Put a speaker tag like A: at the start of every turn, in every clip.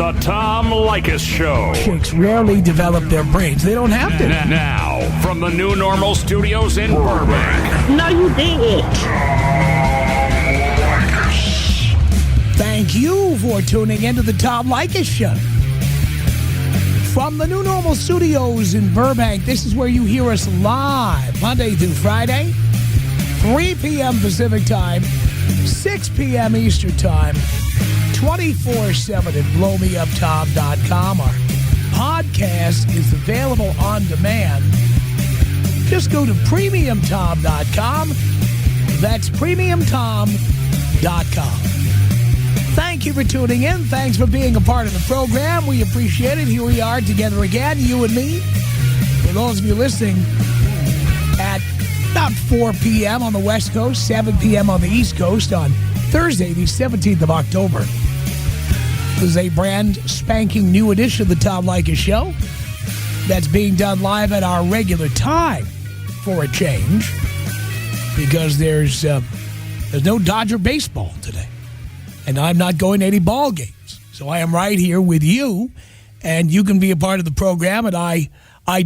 A: the Tom Leykis Show.
B: Chicks rarely develop their brains. They don't have to.
A: Now, from the New Normal Studios in Burbank.
C: No, you didn't.
B: Thank you for tuning into the Tom Leykis Show. From the New Normal Studios in Burbank, this is where you hear us live, Monday through Friday, 3 p.m. Pacific Time, 6 p.m. Eastern Time, 24/7 at blowmeuptom.com. Our podcast is available on demand. Just go to premiumtom.com. That's premiumtom.com. Thank you for tuning in. Thanks for being a part of the program. We appreciate it. Here we are together again, you and me. For those of you listening at about 4 p.m. on the West Coast, 7 p.m. on the East Coast on Thursday, the 17th of October. This is a brand spanking new edition of the Tom Leykis Show that's being done live at our regular time for a change because there's no Dodger baseball today. And I'm not going to any ball games. So I am right here with you, and you can be a part of the program, and I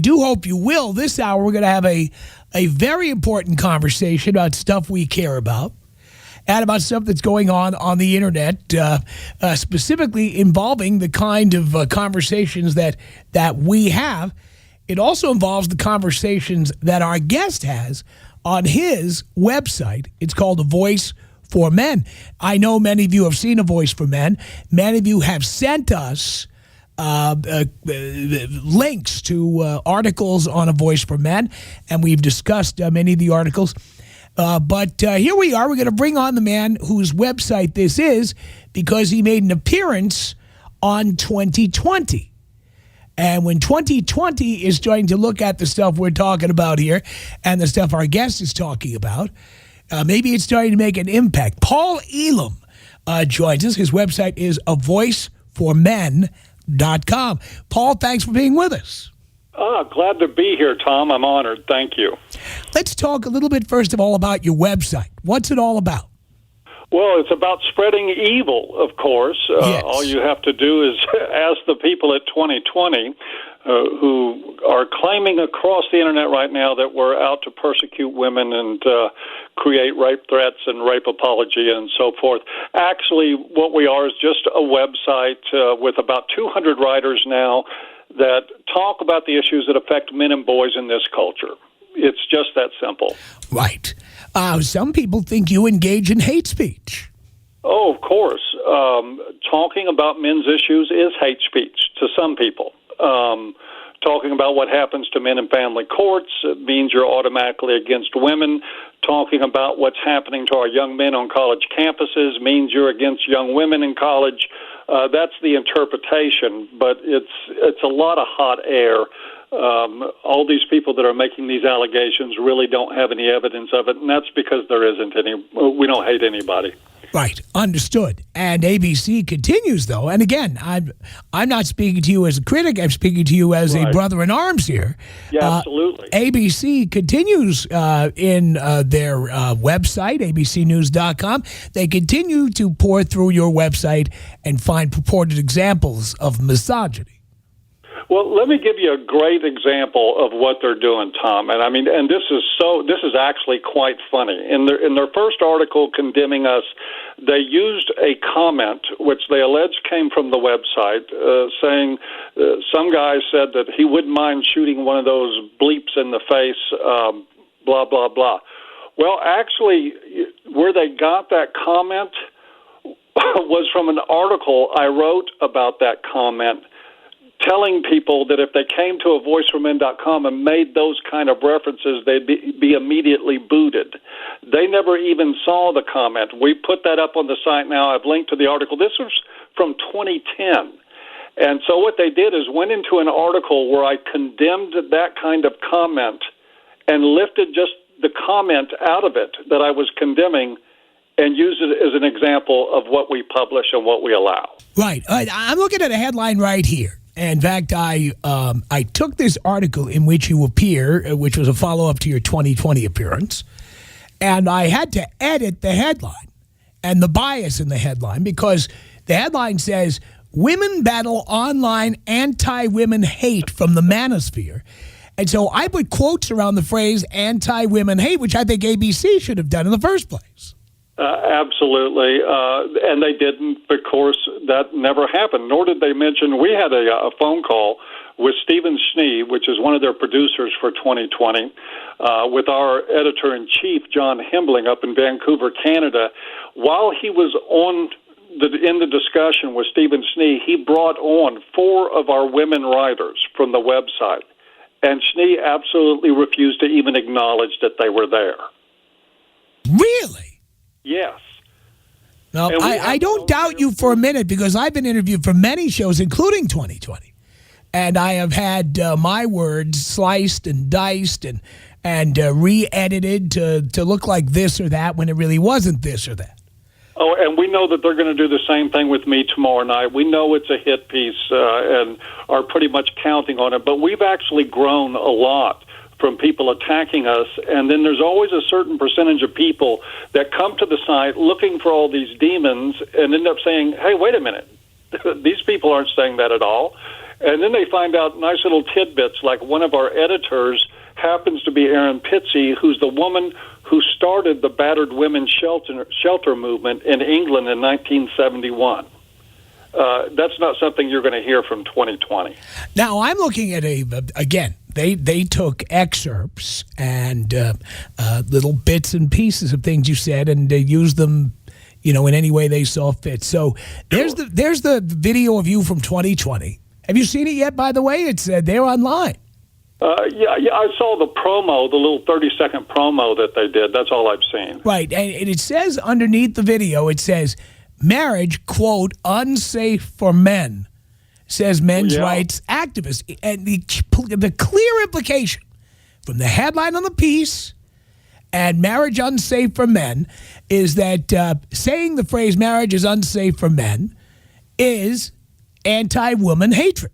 B: do hope you will. This hour, we're going to have a very important conversation about stuff we care about and about stuff that's going on the Internet, specifically involving the kind of conversations that we have. It also involves the conversations that our guest has on his website. It's called A Voice for Men. I know many of you have seen A Voice for Men. Many of you have sent us links to articles on A Voice for Men, and we've discussed many of the articles. But here we are. We're going to bring on the man whose website this is because he made an appearance on 2020. And when 2020 is trying to look at the stuff we're talking about here and the stuff our guest is talking about, maybe it's starting to make an impact. Paul Elam joins us. His website is avoiceformen.com. Paul, thanks for being with us.
D: Glad to be here, Tom. I'm honored. Thank you.
B: Let's talk a little bit, first of all, about your website. What's it all about?
D: Well, it's about spreading evil, of course.
B: Yes.
D: All you have to do is ask the people at 2020 who are claiming across the Internet right now that we're out to persecute women and create rape threats and rape apology and so forth. Actually, what we are is just a website with about 200 writers now that talk about the issues that affect men and boys in this culture. It's just that simple.
B: Right. Some people think you engage in hate speech.
D: Oh, of course. Talking about men's issues is hate speech to some people. Talking about what happens to men in family courts means you're automatically against women. Talking about what's happening to our young men on college campuses means you're against young women in college. That's the interpretation, but it's a lot of hot air. All these people that are making these allegations really don't have any evidence of it, and that's because there isn't any. We don't hate anybody.
B: Right, understood. And ABC continues, though. And again, I'm not speaking to you as a critic. I'm speaking to you as a brother in arms here.
D: Yeah, absolutely.
B: ABC continues in their website, abcnews.com. They continue to pour through your website and find purported examples of misogyny.
D: Well, let me give you a great example of what they're doing, Tom. And I mean, and this is actually quite funny. In their first article condemning us, they used a comment which they allege came from the website, saying some guy said that he wouldn't mind shooting one of those bleeps in the face, blah blah blah. Well, actually, where they got that comment was from an article I wrote about that comment, telling people that if they came to avoiceformen.com and made those kind of references, they'd be immediately booted. They never even saw the comment. We put that up on the site now. I've linked to the article. This was from 2010. And so what they did is went into an article where I condemned that kind of comment and lifted just the comment out of it that I was condemning and use it as an example of what we publish and what we allow.
B: Right. I'm looking at a headline right here. In fact, I took this article in which you appear, which was a follow-up to your 2020 appearance, and I had to edit the headline and the bias in the headline because the headline says, women battle online anti-women hate from the manosphere. And so I put quotes around the phrase anti-women hate, which I think ABC should have done in the first place.
D: Absolutely. And they didn't. Of course, that never happened, nor did they mention. We had a phone call with Stephen Schnee, which is one of their producers for 2020, with our editor-in-chief, John Hembling, up in Vancouver, Canada. While he was in the discussion with Stephen Schnee, he brought on 4 of our women writers from the website. And Schnee absolutely refused to even acknowledge that they were there.
B: Really?
D: Yes.
B: No, I don't doubt you for a minute, because I've been interviewed for many shows, including 2020. And I have had my words sliced and diced and re-edited to look like this or that when it really wasn't this or that.
D: Oh, and we know that they're going to do the same thing with me tomorrow night. We know it's a hit piece and are pretty much counting on it. But we've actually grown a lot from people attacking us. And then there's always a certain percentage of people that come to the site looking for all these demons and end up saying, hey, wait a minute. These people aren't saying that at all. And then they find out nice little tidbits, like one of our editors happens to be Erin Pitsey, who's the woman who started the battered women's shelter movement in England in 1971. That's not something you're going to hear from 2020.
B: Now, I'm looking at again, they took excerpts and little bits and pieces of things you said, and they used them, in any way they saw fit. So there's the video of you from 2020. Have you seen it yet, by the way? It's they're online.
D: Yeah, I saw the promo, the little 30-second promo that they did. That's all I've seen.
B: Right, and it says underneath the video, it says, marriage, quote, unsafe for men, says men's rights activist. And the clear implication from the headline on the piece and marriage unsafe for men is that saying the phrase marriage is unsafe for men is anti-woman hatred.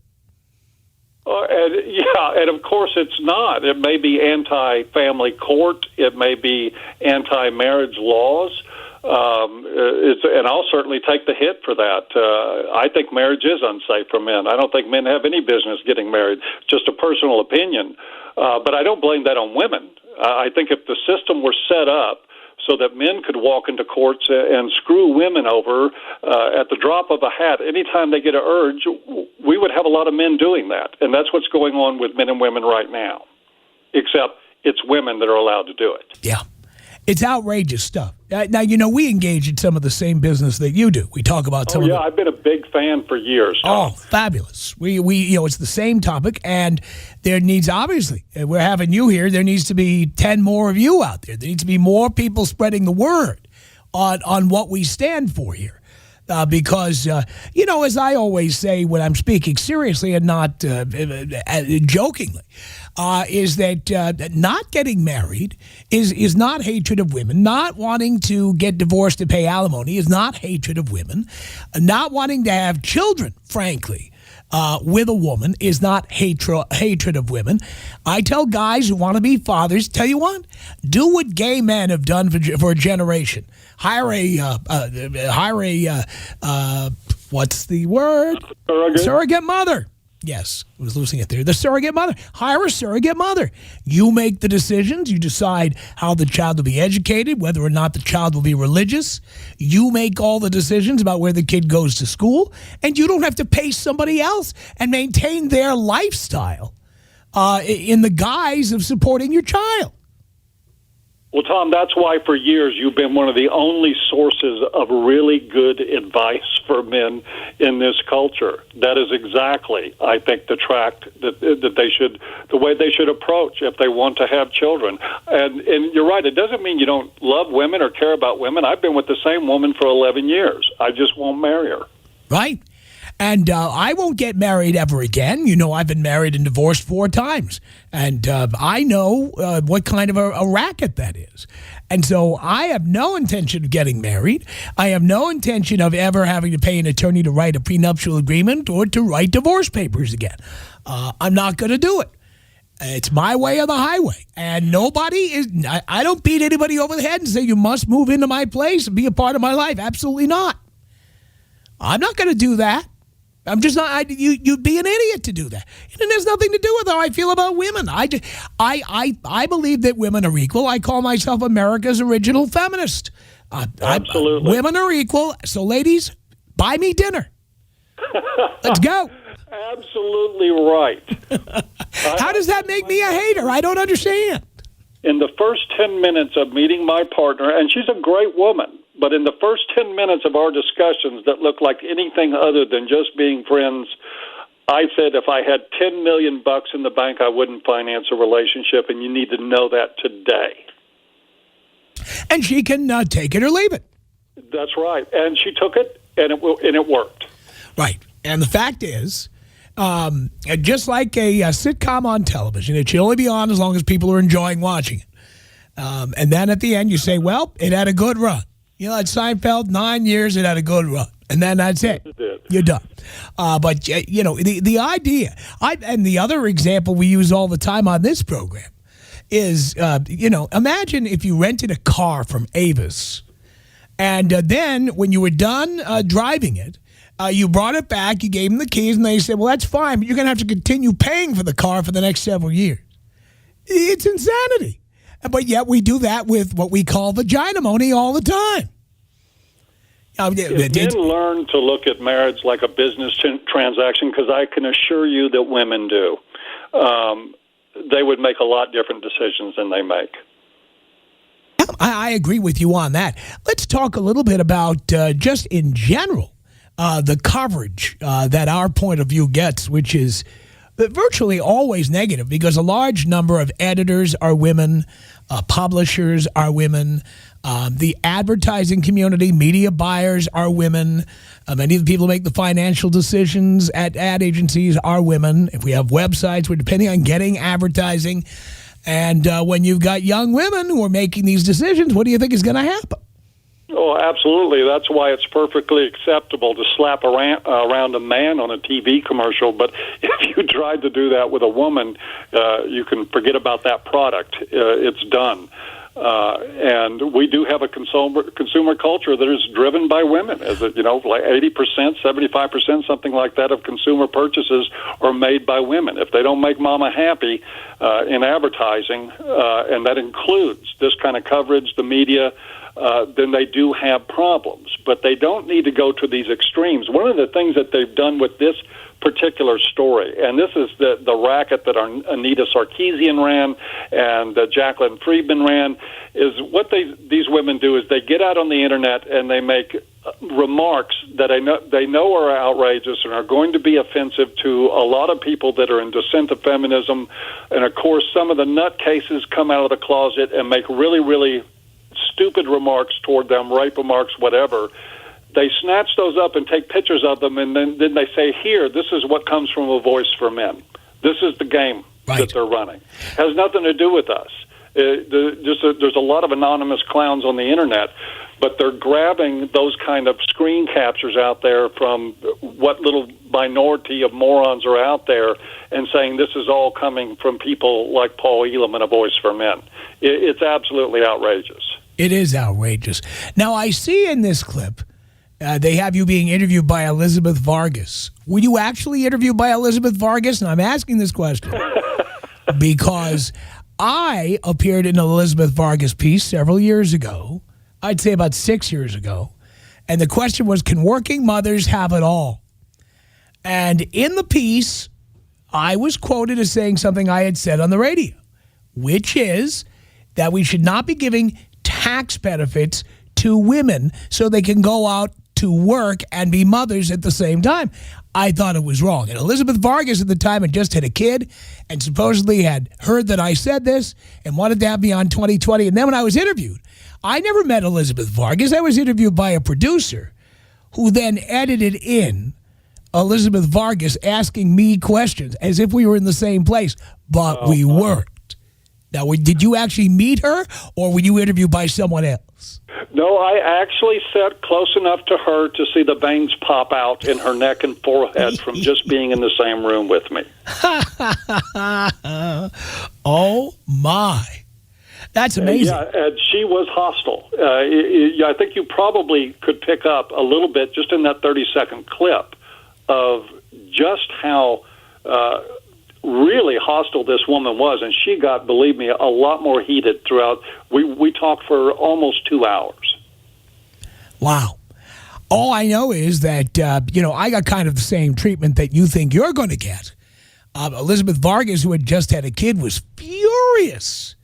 D: And of course it's not. It may be anti-family court. It may be anti-marriage laws. And I'll certainly take the hit for that. I think marriage is unsafe for men. I don't think men have any business getting married. Just a personal opinion. But I don't blame that on women. I think if the system were set up so that men could walk into courts and screw women over at the drop of a hat anytime they get an urge, we would have a lot of men doing that. And that's what's going on with men and women right now, except it's women that are allowed to do it.
B: Yeah. It's outrageous stuff. Now, we engage in some of the same business that you do. We talk about some of
D: I've been a big fan for years.
B: Oh, fabulous. We it's the same topic, and there needs, obviously, we're having you here, there needs to be 10 more of you out there. There needs to be more people spreading the word on what we stand for here. Because, as I always say when I'm speaking seriously and not jokingly, is that not getting married is not hatred of women. Not wanting to get divorced to pay alimony is not hatred of women. Not wanting to have children, frankly, with a woman is not hatred of women. I tell guys who want to be fathers, tell you what, do what gay men have done for a generation. Hire a what's the word? Surrogate mother. Yes, I was losing it there. The surrogate mother. Hire a surrogate mother. You make the decisions. You decide how the child will be educated, whether or not the child will be religious. You make all the decisions about where the kid goes to school, and you don't have to pay somebody else and maintain their lifestyle in the guise of supporting your child.
D: Well, Tom, that's why for years you've been one of the only sources of really good advice for men in this culture. That is exactly, I think, the track that they should, the way they should approach if they want to have children. And you're right, it doesn't mean you don't love women or care about women. I've been with the same woman for 11 years. I just won't marry her.
B: Right. And I won't get married ever again. I've been married and divorced 4 times. And I know what kind of a racket that is. And so I have no intention of getting married. I have no intention of ever having to pay an attorney to write a prenuptial agreement or to write divorce papers again. I'm not going to do it. It's my way or the highway. And I don't beat anybody over the head and say, you must move into my place and be a part of my life. Absolutely not. I'm not going to do that. I'm just not. You'd be an idiot to do that. And it has nothing to do with how I feel about women. I believe that women are equal. I call myself America's original feminist.
D: Absolutely.
B: Women are equal. So, ladies, buy me dinner. Let's go.
D: Absolutely right.
B: How does that make me a hater? I don't understand.
D: In the first 10 minutes of meeting my partner, and she's a great woman, but in the first 10 minutes of our discussions that looked like anything other than just being friends, I said if I had $10 million in the bank, I wouldn't finance a relationship, and you need to know that today.
B: And she can take it or leave it.
D: That's right. And she took it, and it worked.
B: Right. And the fact is, just like a sitcom on television, it should only be on as long as people are enjoying watching it. And then at the end, you say, well, it had a good run. You know, at Seinfeld, 9 years, it had a good run. And then that's it. You're done. But, you know, the idea, and the other example we use all the time on this program is, you know, imagine if you rented a car from Avis, and then when you were done driving it, you brought it back, you gave them the keys, and they said, well, that's fine, but you're going to have to continue paying for the car for the next several years. It's insanity. But yet we do that with what we call vagina-money all the time.
D: If men learn to look at marriage like a business transaction, because I can assure you that women do, they would make a lot different decisions than they make.
B: I agree with you on that. Let's talk a little bit about just in general the coverage that our point of view gets, which is virtually always negative because a large number of editors are women, publishers are women, the advertising community, media buyers are women. Many of the people who make the financial decisions at ad agencies are women. If we have websites, we're depending on getting advertising. And when you've got young women who are making these decisions, what do you think is going to happen?
D: Oh, absolutely. That's why it's perfectly acceptable to slap around a man on a TV commercial. But if you tried to do that with a woman, you can forget about that product. It's done. And we do have a consumer culture that is driven by women. As it, you know, like 80%, 75%, something like that of consumer purchases are made by women. If they don't make mama happy in advertising, and that includes this kind of coverage, the media, then they do have problems. But they don't need to go to these extremes. One of the things that they've done with this particular story, and this is the racket that Anita Sarkeesian ran and Jacqueline Friedman ran, is what these women do is they get out on the internet and they make remarks that they know are outrageous and are going to be offensive to a lot of people that are in dissent of feminism. And, of course, some of the nutcases come out of the closet and make really, really stupid remarks toward them, rape remarks, whatever. They snatch those up and take pictures of them, and then they say, here, this is what comes from a voice for men. This is the game that they're running. Has nothing to do with us. There's a lot of anonymous clowns on the internet, but they're grabbing those kind of screen captures out there from what little minority of morons are out there and saying this is all coming from people like Paul Elam and A Voice for Men. It's absolutely outrageous.
B: It is outrageous. Now, I see in this clip they have you being interviewed by Elizabeth Vargas. Were you actually interviewed by Elizabeth Vargas? And I'm asking this question because I appeared in an Elizabeth Vargas piece several years ago. I'd say about 6 years ago. And the question was, can working mothers have it all? And in the piece, I was quoted as saying something I had said on the radio, which is that we should not be giving tax benefits to women so they can go out to work and be mothers at the same time. I thought it was wrong. And Elizabeth Vargas at the time had just had a kid and supposedly had heard that I said this and wanted to have me on 2020. And then when I was interviewed, I never met Elizabeth Vargas. I was interviewed by a producer who then edited in Elizabeth Vargas asking me questions as if we were in the same place, but we weren't. Now, did you actually meet her, or were you interviewed by someone else?
D: No, I actually sat close enough to her to see the veins pop out in her neck and forehead from just being in the same room with me.
B: Oh, my. That's amazing.
D: Yeah, and she was hostile. I think you probably could pick up a little bit just in that 30-second clip of just how really hostile this woman was, and she got, believe me, a lot more heated throughout. We talked for almost 2 hours.
B: Wow. All I know is that, I got kind of the same treatment that you think you're going to get. Elizabeth Vargas, who had just had a kid, was furious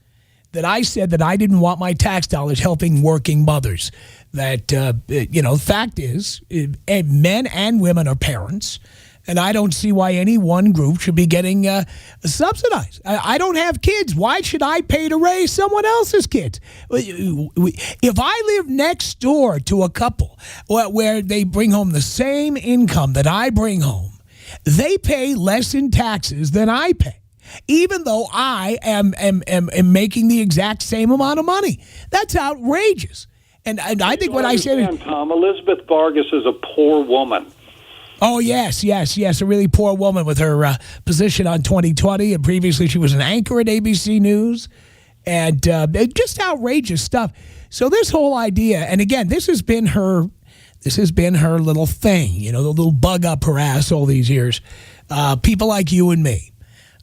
B: that I said that I didn't want my tax dollars helping working mothers. That, the fact is, men and women are parents, and I don't see why any one group should be getting subsidized. I don't have kids. Why should I pay to raise someone else's kids? If I live next door to a couple where they bring home the same income that I bring home, they pay less in taxes than I pay, even though I am making the exact same amount of money. That's outrageous. And I think what I said...
D: Tom, Elizabeth Vargas is a poor woman.
B: Oh, yes, a really poor woman with her position on 2020, and previously she was an anchor at ABC News, and just outrageous stuff. So this whole idea, and again, this has been her little thing, the little bug up her ass all these years. People like you and me,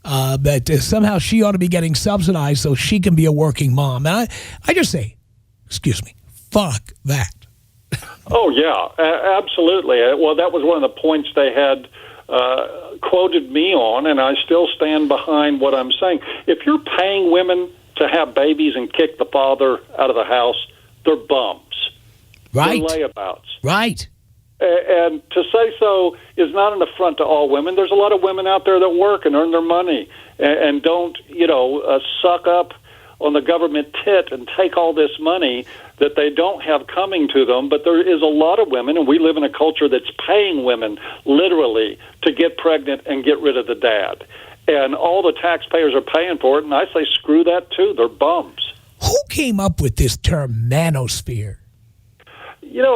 B: that somehow she ought to be getting subsidized so she can be a working mom. And I just say, excuse me, fuck that.
D: Oh, yeah, absolutely. Well, that was one of the points they had quoted me on, and I still stand behind what I'm saying. If you're paying women to have babies and kick the father out of the house, they're bums.
B: Right.
D: They're layabouts.
B: Right.
D: And to say so is not an affront to all women. There's a lot of women out there that work and earn their money and don't, suck up on the government tit and take all this money that they don't have coming to them. But there is a lot of women, and we live in a culture that's paying women literally to get pregnant and get rid of the dad. And all the taxpayers are paying for it, and I say screw that too. They're bums.
B: Who came up with this term manosphere?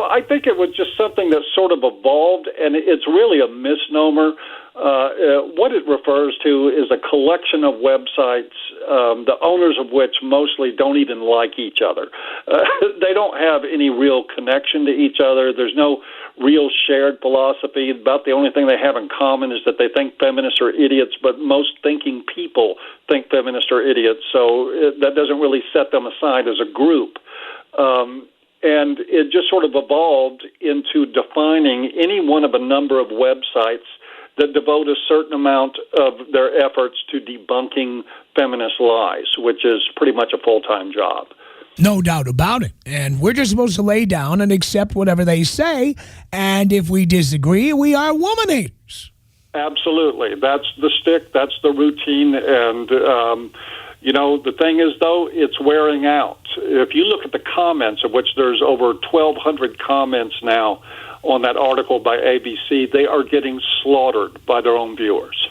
D: I think it was just something that sort of evolved, and it's really a misnomer. What it refers to is a collection of websites, the owners of which mostly don't even like each other. They don't have any real connection to each other. There's no real shared philosophy. About the only thing they have in common is that they think feminists are idiots, but most thinking people think feminists are idiots, so that doesn't really set them aside as a group. And it just sort of evolved into defining any one of a number of websites that devote a certain amount of their efforts to debunking feminist lies, which is pretty much a full-time job.
B: No doubt about it. And we're just supposed to lay down and accept whatever they say. And if we disagree, we are woman haters.
D: Absolutely. That's the stick. That's the routine. And, the thing is, though, it's wearing out. If you look at the comments, of which there's over 1,200 comments now on that article by ABC, they are getting slaughtered by their own viewers.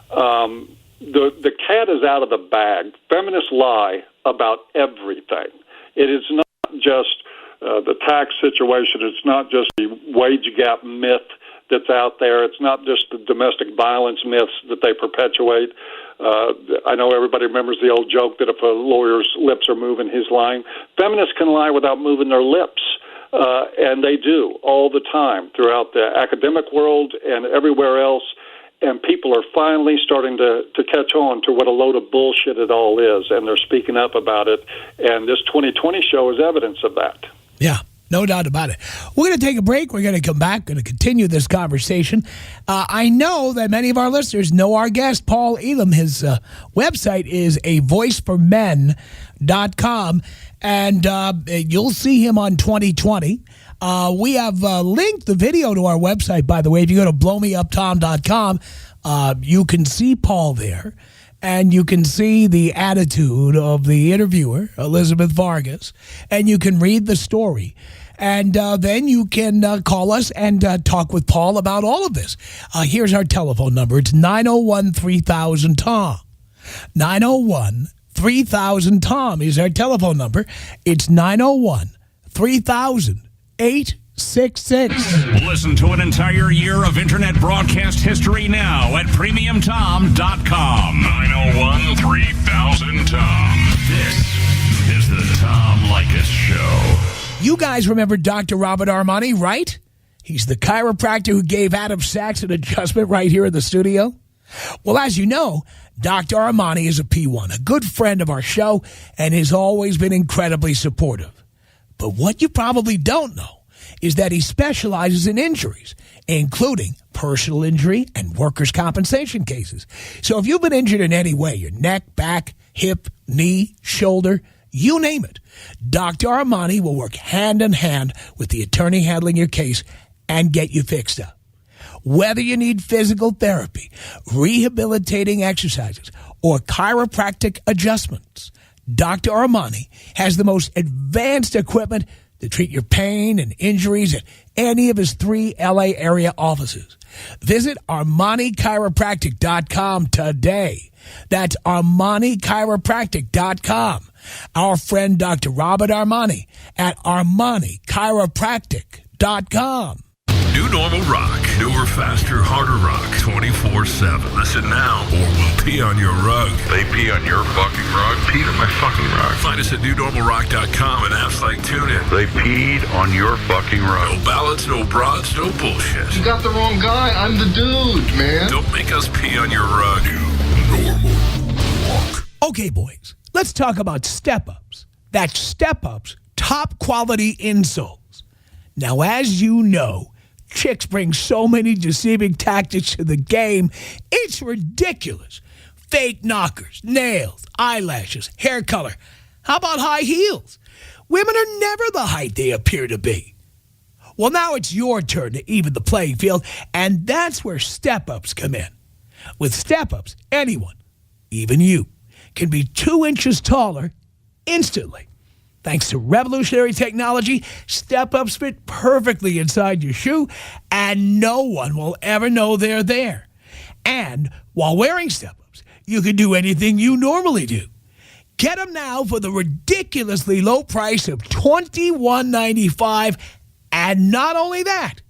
D: The cat is out of the bag. Feminists lie about everything. It is not just the tax situation. It's not just the wage gap myth that's out there. It's not just the domestic violence myths that they perpetuate. I know everybody remembers the old joke that if a lawyer's lips are moving, he's lying. Feminists can lie without moving their lips, and they do all the time throughout the academic world and everywhere else, and people are finally starting to catch on to what a load of bullshit it all is, and they're speaking up about it, and this 2020 show is evidence of that.
B: Yeah. No doubt about it. We're going to take a break. We're going to come back. Going to continue this conversation. I know that many of our listeners know our guest, Paul Elam. His website is avoiceformen.com, and you'll see him on 2020. We have linked the video to our website, by the way. If you go to blowmeuptom.com, you can see Paul there. And you can see the attitude of the interviewer, Elizabeth Vargas, and you can read the story. And then you can call us and talk with Paul about all of this. Here's our telephone number. It's 901-3000-TOM. 901-3000-TOM is our telephone number. It's 901-3000-866.
A: Listen to an entire year of internet broadcast history now at premiumtom.com. 901-3000-TOM. This is the Tom Leykis Show.
B: You guys remember Dr. Robert Armani, right? He's the chiropractor who gave Adam Sachs an adjustment right here in the studio. Well, as you know, Dr. Armani is a P1, a good friend of our show, and has always been incredibly supportive. But what you probably don't know is that he specializes in injuries, including personal injury and workers' compensation cases. So if you've been injured in any way, your neck, back, hip, knee, shoulder, you name it, Dr. Armani will work hand in hand with the attorney handling your case and get you fixed up. Whether you need physical therapy, rehabilitating exercises, or chiropractic adjustments, Dr. Armani has the most advanced equipment to treat your pain and injuries at any of his 3 L.A. area offices. Visit ArmaniChiropractic.com today. That's ArmaniChiropractic.com. Our friend Dr. Robert Armani at ArmaniChiropractic.com.
C: New Normal Rock. Newer, faster, harder rock. 24/7. Listen now or we'll pee on your rug.
E: They pee on your fucking rug? Peed on my fucking rug.
C: Find us at newnormalrock.com and apps like TuneIn.
E: They peed on your fucking rug.
C: No ballads, no broads, no bullshit.
F: You got the wrong guy. I'm the dude, man.
C: Don't make us pee on your rug. New Normal Rock.
B: Okay, boys, let's talk about step-ups. That's step-ups, top quality insoles. Now, as you know, chicks bring so many deceiving tactics to the game, it's ridiculous. Fake knockers, nails, eyelashes, hair color. How about high heels? Women are never the height they appear to be. Well, now it's your turn to even the playing field, and that's where step-ups come in. With step-ups, anyone, even you, can be 2 inches taller instantly. Thanks to revolutionary technology, step-ups fit perfectly inside your shoe, and no one will ever know they're there. And while wearing step-ups, you can do anything you normally do. Get them now for the ridiculously low price of $21.95. And not only that,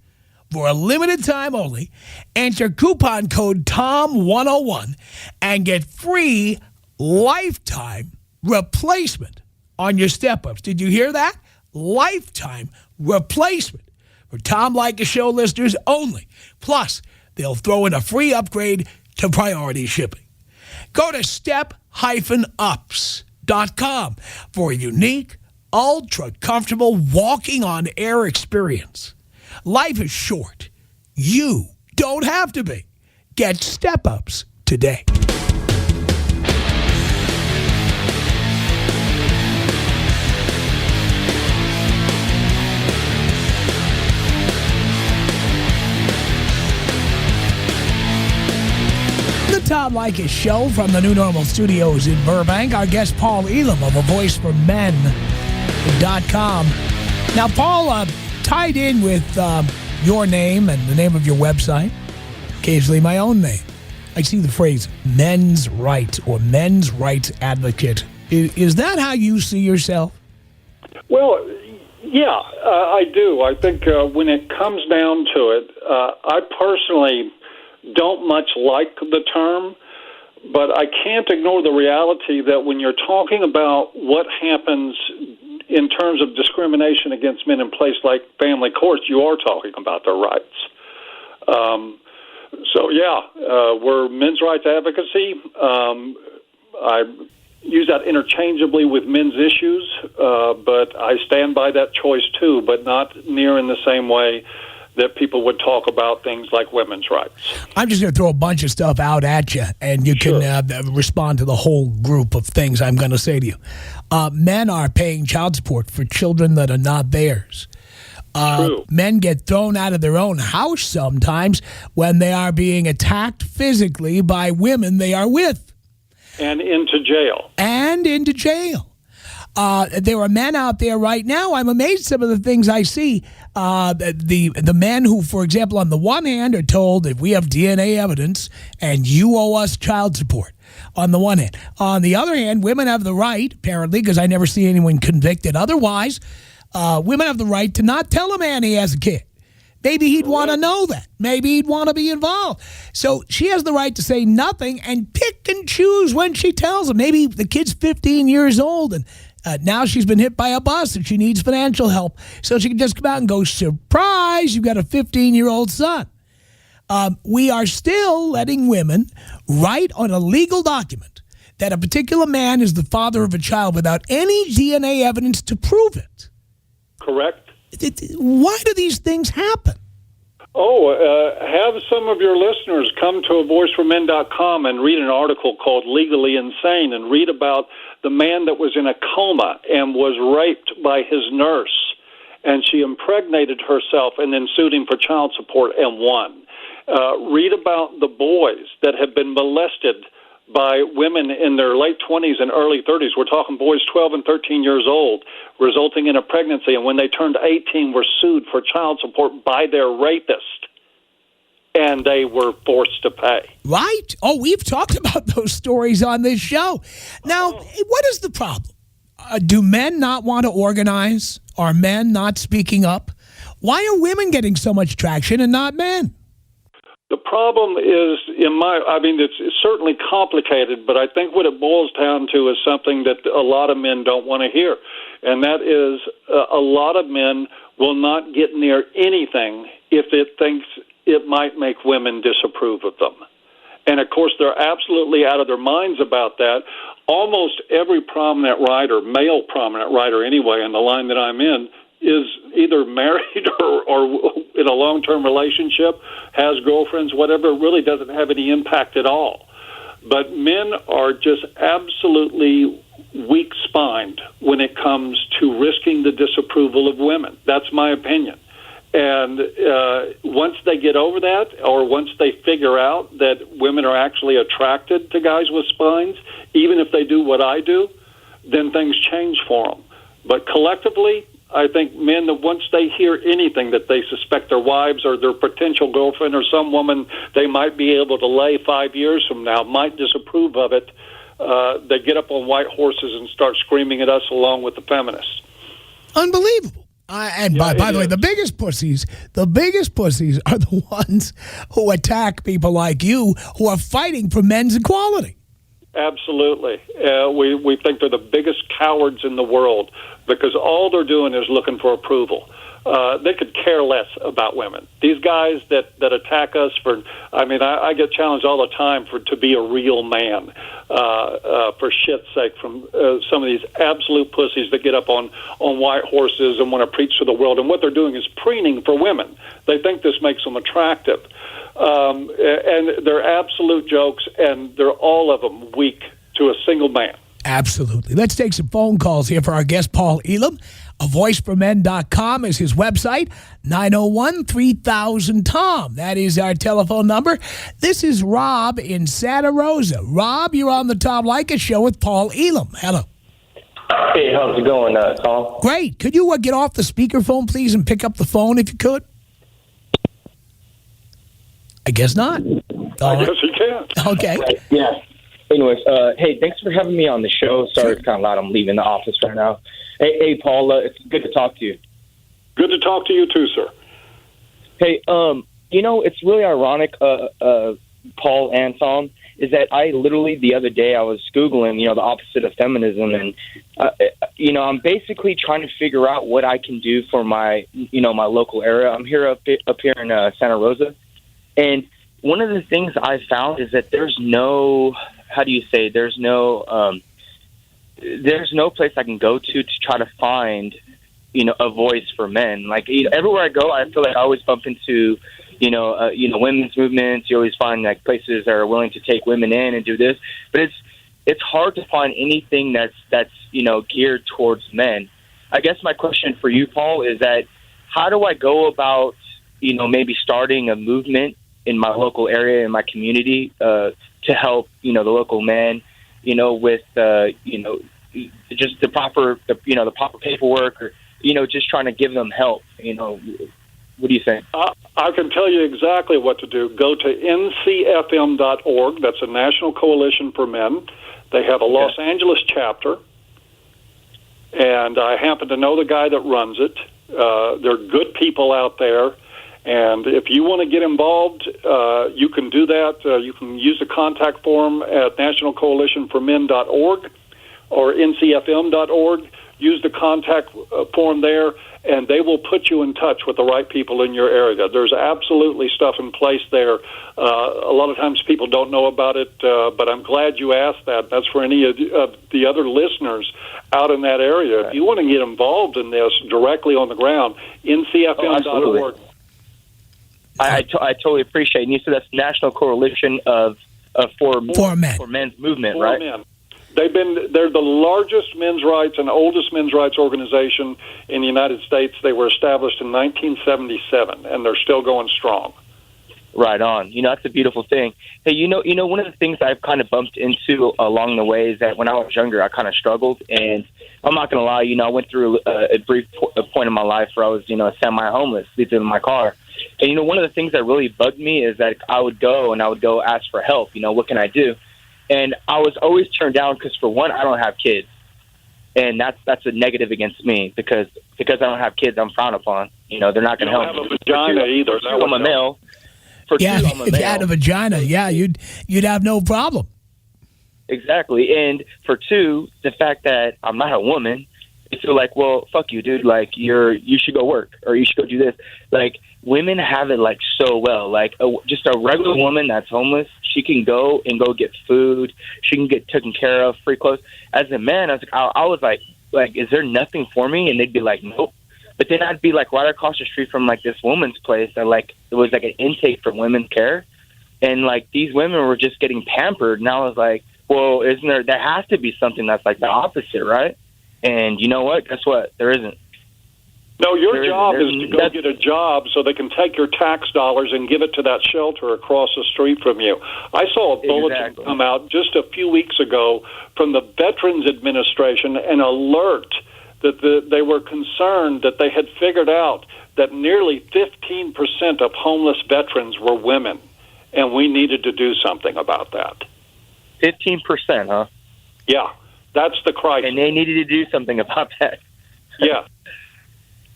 B: for a limited time only, enter coupon code TOM101 and get free lifetime replacement on your step-ups. Did you hear that? Lifetime replacement for Tom Leykis Show listeners only. Plus, they'll throw in a free upgrade to priority shipping. Go to step-ups.com for a unique, ultra-comfortable walking on air experience. Life is short. You don't have to be. Get step-ups today. Tom Leykis Show from the New Normal Studios in Burbank. Our guest, Paul Elam of AVoiceForMen.com. Now, Paul, tied in with your name and the name of your website, occasionally my own name, I see the phrase men's rights or men's rights advocate. Is that how you see yourself?
D: Well, yeah, I do. I think when it comes down to it, I personally don't much like the term, but I can't ignore the reality that when you're talking about what happens in terms of discrimination against men in places like family courts, you are talking about their rights. We're men's rights advocacy. I use that interchangeably with men's issues, but I stand by that choice too, but not near in the same way that people would talk about things like women's rights.
B: I'm just going to throw a bunch of stuff out at you, and you can respond to the whole group of things I'm going to say to you. Men are paying child support for children that are not theirs. Men get thrown out of their own house sometimes when they are being attacked physically by women they are with.
D: And into jail.
B: There are men out there right now. I'm amazed some of the things I see. The men who, for example, on the one hand are told if we have DNA evidence and you owe us child support, on the one hand. On the other hand, women have the right, apparently, because I never see anyone convicted otherwise, women have the right to not tell a man he has a kid. Maybe he'd want to know that. Maybe he'd want to be involved. So she has the right to say nothing and pick and choose when she tells him. Maybe the kid's 15 years old and Now she's been hit by a bus and she needs financial help. So she can just come out and go, surprise, you've got a 15-year-old son. We are still letting women write on a legal document that a particular man is the father of a child without any DNA evidence to prove it.
D: Correct.
B: Why do these things happen?
D: Have some of your listeners come to avoiceformen.com and read an article called Legally Insane and read about the man that was in a coma and was raped by his nurse, and she impregnated herself and then sued him for child support and won. Read about the boys that have been molested by women in their late 20s and early 30s. We're talking boys 12 and 13 years old, resulting in a pregnancy, and when they turned 18 were sued for child support by their rapist, and they were forced to pay.
B: Right. Oh, we've talked about those stories on this show. Now, what is the problem? Do men not want to organize? Are men not speaking up? Why are women getting so much traction and not men?
D: The problem is, it's certainly complicated, but I think what it boils down to is something that a lot of men don't want to hear, and that is a lot of men will not get near anything if it thinks it might make women disapprove of them. And, of course, they're absolutely out of their minds about that. Almost every prominent writer, male prominent writer anyway, in the line that I'm in, is either married or in a long-term relationship, has girlfriends, whatever. It really doesn't have any impact at all. But men are just absolutely weak-spined when it comes to risking the disapproval of women. That's my opinion. And once they get over that, or once they figure out that women are actually attracted to guys with spines, even if they do what I do, then things change for them. But collectively, I think men, that once they hear anything that they suspect their wives or their potential girlfriend or some woman they might be able to lay 5 years from now might disapprove of it, they get up on white horses and start screaming at us along with the feminists.
B: Unbelievable. And by the way, the biggest pussies are the ones who attack people like you who are fighting for men's equality.
D: Absolutely. We think they're the biggest cowards in the world because all they're doing is looking for approval. They could care less about women. These guys that attack us I get challenged all the time to be a real man, for shit's sake, from some of these absolute pussies that get up on white horses and want to preach to the world. And what they're doing is preening for women. They think this makes them attractive. And they're absolute jokes, and they're all of them weak to a single man.
B: Absolutely. Let's take some phone calls here for our guest, Paul Elam. AvoiceForMen.com is his website. 901-3000-TOM. That is our telephone number. This is Rob in Santa Rosa. Rob, you're on the Tom Leykis Show with Paul Elam. Hello.
G: Hey, how's it going, Tom?
B: Great. Could you get off the speakerphone, please, and pick up the phone if you could? I guess not.
D: I guess you can.
B: Okay.
G: Yeah. Anyways, hey, thanks for having me on the show. Sorry it's kind of loud. I'm leaving the office right now. Hey, Paul, it's good to talk to you.
D: Good to talk to you too, sir.
G: Hey, it's really ironic, Paul and Tom, is that I literally the other day I was Googling, the opposite of feminism, and I'm basically trying to figure out what I can do for my, my local area. I'm here up here in Santa Rosa, and one of the things I found is that there's no place I can go to try to find, a voice for men. Like everywhere I go, I feel like I always bump into, women's movements. You always find like places that are willing to take women in and do this, but it's hard to find anything that's geared towards men. I guess my question for you, Paul, is that how do I go about, maybe starting a movement in my local area, in my community, to help, the local men, with, just the proper paperwork, or, just trying to give them help. What do you think?
D: I can tell you exactly what to do. Go to ncfm.org. That's a National Coalition for Men. They have a Los Angeles chapter, and I happen to know the guy that runs it. They're good people out there. And if you want to get involved, you can do that. You can use the contact form at nationalcoalitionformen.org, or ncfm.org. Use the contact form there, and they will put you in touch with the right people in your area. There's absolutely stuff in place there. A lot of times people don't know about it, but I'm glad you asked that. That's for any of the other listeners out in that area. If you want to get involved in this directly on the ground, ncfm.org.
G: I totally appreciate it. And you said that's National Coalition for Men's Movement,
D: for
G: right?
D: Men. They're the largest men's rights and oldest men's rights organization in the United States. They were established in 1977, and they're still going strong.
G: Right on. That's a beautiful thing. Hey, one of the things I've kind of bumped into along the way is that when I was younger, I kind of struggled, and I'm not going to lie, I went through a brief point in my life where I was, semi-homeless, sleeping in my car. And, one of the things that really bugged me is that I would go ask for help. What can I do? And I was always turned down because, for one, I don't have kids. And that's a negative against me because I don't have kids, I'm frowned upon. They're not going to help me.
D: You don't have a vagina either.
G: I'm a male.
B: If you had a vagina, you'd have no problem.
G: Exactly. And for two, the fact that I'm not a woman, it's like, well, fuck you, dude. Like, you should go work or you should go do this. Like, women have it like so well. Like, just a regular woman that's homeless, she can go get food. She can get taken care of, free clothes. As a man, I was like, is there nothing for me? And they'd be like, nope. But then I'd be like right across the street from like this woman's place that like it was like an intake for women's care, and like these women were just getting pampered. And I was like, well, there has to be something that's like the opposite, right? And you know what? Guess what? There isn't.
D: No, your job is to go get a job so they can take your tax dollars and give it to that shelter across the street from you. I saw a bulletin come out just a few weeks ago from the Veterans Administration, an alert that they were concerned that they had figured out that nearly 15% of homeless veterans were women, and we needed to do something about that.
G: 15%, huh?
D: Yeah, that's the crisis.
G: And they needed to do something about that.
D: Yeah.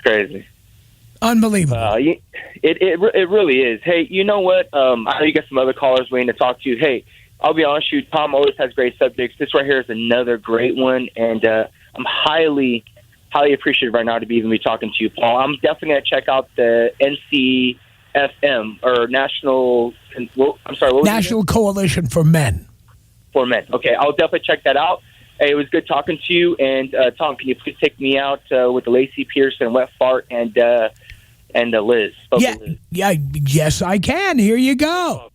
G: Crazy.
B: Unbelievable.
G: It really is. Hey, you know what? I know you got some other callers waiting to talk to you. Hey, I'll be honest with you, Tom always has great subjects. This right here is another great one, and I'm highly appreciative right now to even be talking to you, Paul. I'm definitely going to check out the NCFM, or National
B: Coalition for Men.
G: For Men. Okay, I'll definitely check that out. Hey, it was good talking to you. And Tom, can you please take me out with the Lacey Pearson, Wet Fart, and Liz? Liz.
B: Yes, I can. Here you go.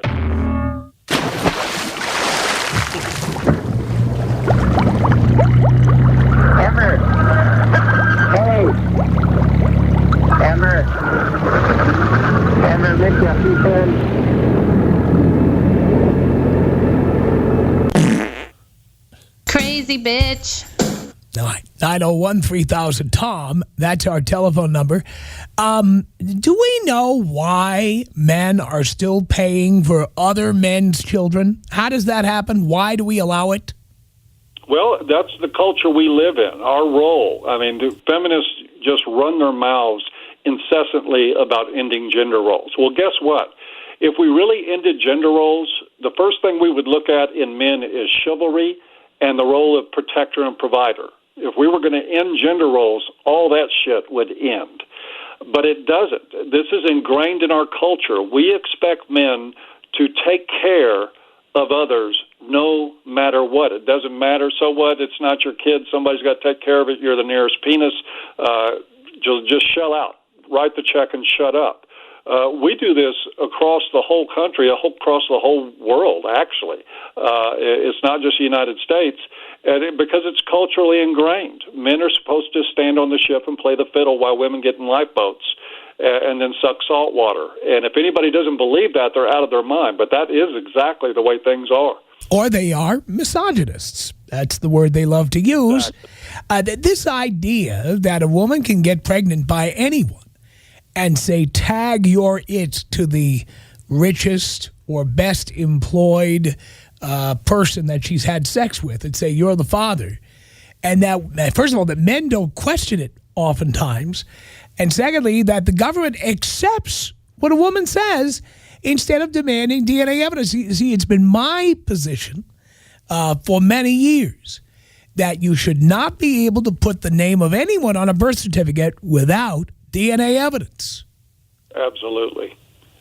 H: Emmer. Hey. Emmer. Miss you,
I: Crazy bitch.
B: 901-3000-TOM. That's our telephone number. Do we know why men are still paying for other men's children? How does that happen? Why do we allow it?
D: Well, that's the culture we live in, our role. I mean, the feminists just run their mouths incessantly about ending gender roles. Well, guess what? If we really ended gender roles, the first thing we would look at in men is chivalry and the role of protector and provider. If we were going to end gender roles, all that shit would end. But it doesn't. This is ingrained in our culture. We expect men to take care of others no matter what. It doesn't matter. So what? It's not your kid. Somebody's got to take care of it. You're the nearest penis. Just shell out. Write the check and shut up. We do this across the whole country, across the whole world, actually. It's not just the United States, because it's culturally ingrained. Men are supposed to stand on the ship and play the fiddle while women get in lifeboats and then suck salt water. And if anybody doesn't believe that, they're out of their mind. But that is exactly the way things are.
B: Or they are misogynists. That's the word they love to use. Exactly. This idea that a woman can get pregnant by anyone and say, tag your it to the richest or best employed person that she's had sex with and say, you're the father. And that, first of all, that men don't question it oftentimes. And secondly, that the government accepts what a woman says instead of demanding DNA evidence. See, it's been my position for many years that you should not be able to put the name of anyone on a birth certificate without DNA evidence.
D: Absolutely.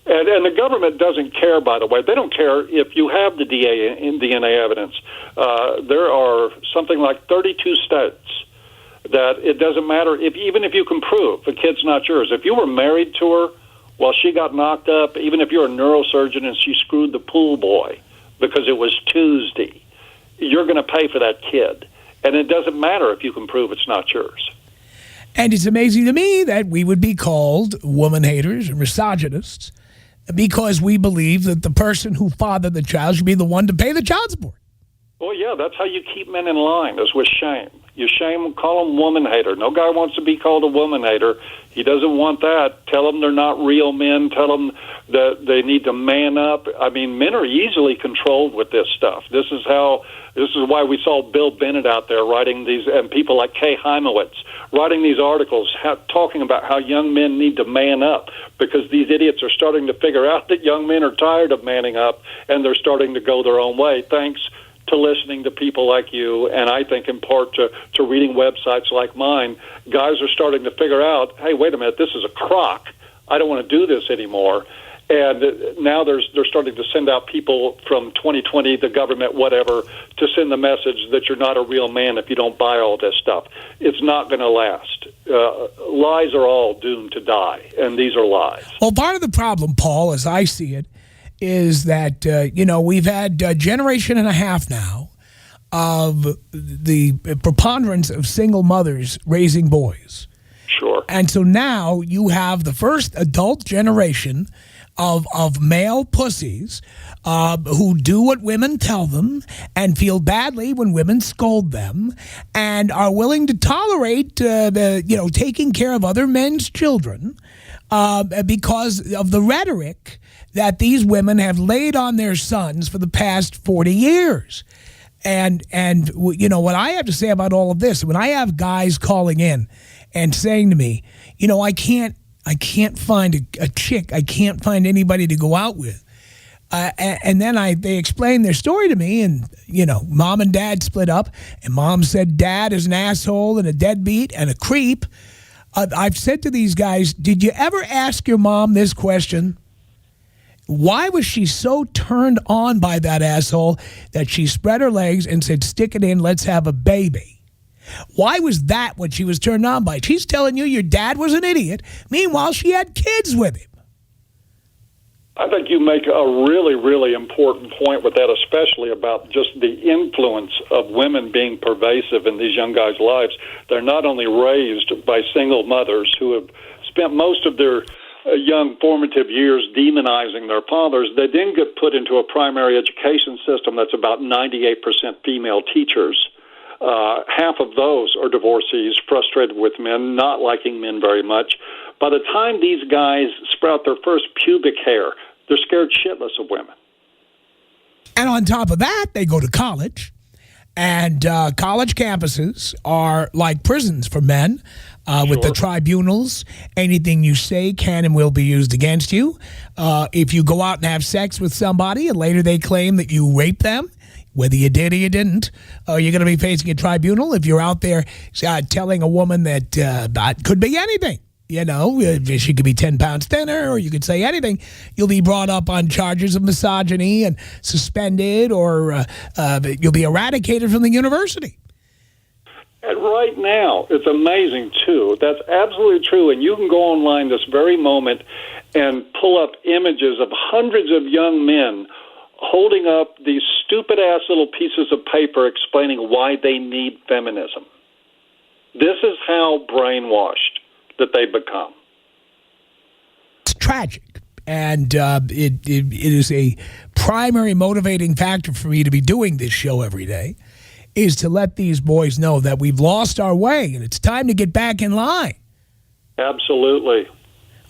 D: And the government doesn't care, by the way. They don't care if you have the DNA evidence. There are something like 32 states that it doesn't matter, even if you can prove the kid's not yours. If you were married to her while she got knocked up, even if you're a neurosurgeon and she screwed the pool boy because it was Tuesday, you're going to pay for that kid. And it doesn't matter if you can prove it's not yours.
B: And it's amazing to me that we would be called woman haters and misogynists because we believe that the person who fathered the child should be the one to pay the child support.
D: Well, yeah, that's how you keep men in line, is with shame. You call them woman hater. No guy wants to be called a woman hater. He doesn't want that. Tell them they're not real men. Tell them that they need to man up. I mean, men are easily controlled with this stuff. This is why we saw Bill Bennett out there writing these, and people like Kay Heimowitz writing these articles talking about how young men need to man up, because these idiots are starting to figure out that young men are tired of manning up, and they're starting to go their own way, thanks to listening to people like you, and I think in part to reading websites like mine. Guys are starting to figure out, hey, wait a minute, this is a crock. I don't want to do this anymore. And now they're starting to send out people from 2020, the government, whatever, to send the message that you're not a real man if you don't buy all this stuff. It's not going to last. Lies are all doomed to die, and these are lies.
B: Well, part of the problem, Paul, as I see it, is that, we've had a generation and a half now of the preponderance of single mothers raising boys.
D: Sure.
B: And so now you have the first adult generation of male pussies who do what women tell them and feel badly when women scold them and are willing to tolerate taking care of other men's children because of the rhetoric that these women have laid on their sons for the past 40 years. And what I have to say about all of this, when I have guys calling in and saying to me, I can't find a chick, I can't find anybody to go out with. And then they explain their story to me, and, mom and dad split up, and mom said dad is an asshole and a deadbeat and a creep. I've said to these guys, did you ever ask your mom this question? Why was she so turned on by that asshole that she spread her legs and said, stick it in, let's have a baby? Why was that what she was turned on by? She's telling you your dad was an idiot. Meanwhile, she had kids with him.
D: I think you make a really, really important point with that, especially about just the influence of women being pervasive in these young guys' lives. They're not only raised by single mothers who have spent most of their young formative years demonizing their fathers, they then get put into a primary education system that's about 98% female teachers. Half of those are divorcees, frustrated with men, not liking men very much. By the time these guys sprout their first pubic hair, they're scared shitless of women.
B: And on top of that, they go to college. And college campuses are like prisons for men with the tribunals. Anything you say can and will be used against you. If you go out and have sex with somebody and later they claim that you raped them, whether you did or you didn't, you're going to be facing a tribunal. If you're out there telling a woman that could be anything, she could be 10 pounds thinner, or you could say anything, you'll be brought up on charges of misogyny and suspended, or you'll be eradicated from the university.
D: And right now, it's amazing, too. That's absolutely true. And you can go online this very moment and pull up images of hundreds of young men holding up these stupid-ass little pieces of paper explaining why they need feminism. This is how brainwashed that they become.
B: It's tragic. And it is a primary motivating factor for me to be doing this show every day, is to let these boys know that we've lost our way and it's time to get back in line.
D: Absolutely.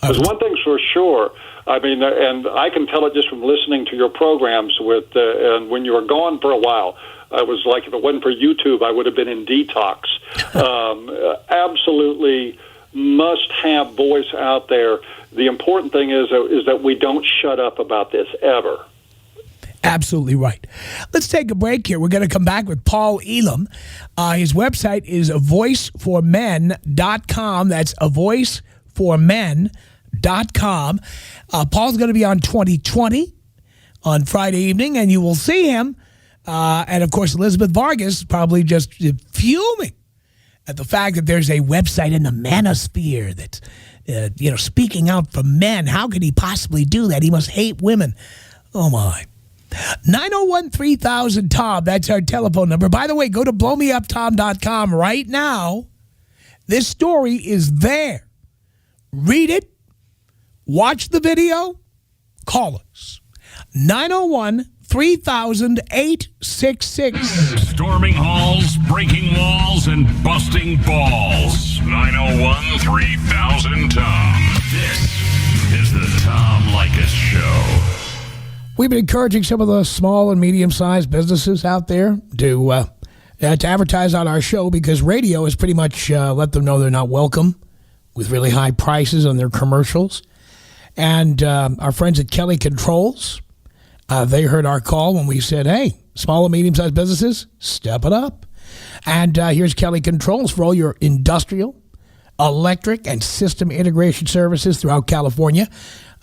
D: There's one thing's for sure. I mean, and I can tell it just from listening to your programs and when you were gone for a while. I was like, if it wasn't for YouTube, I would have been in detox. Absolutely must have voice out there. The important thing is that we don't shut up about this ever.
B: Absolutely right. Let's take a break here. We're going to come back with Paul Elam. His website is avoiceformen.com. That's avoiceformen.com. Paul's going to be on 2020 on Friday evening, and you will see him. And, of course, Elizabeth Vargas is probably just fuming at the fact that there's a website in the manosphere that's, speaking out for men. How could he possibly do that? He must hate women. Oh, my. 901-3000-TOM. That's our telephone number. By the way, go to blowmeuptom.com right now. This story is there. Read it. Watch the video. Call us. 901-3000-866.
A: Storming halls, breaking walls, and busting balls. 901-3000-TOM. This is the Tom Leykis Show.
B: We've been encouraging some of the small and medium-sized businesses out there to advertise on our show because radio has pretty much let them know they're not welcome with really high prices on their commercials. And our friends at Kelly Controls, they heard our call when we said, hey, small and medium-sized businesses, step it up. And here's Kelly Controls for all your industrial, electric, and system integration services throughout California.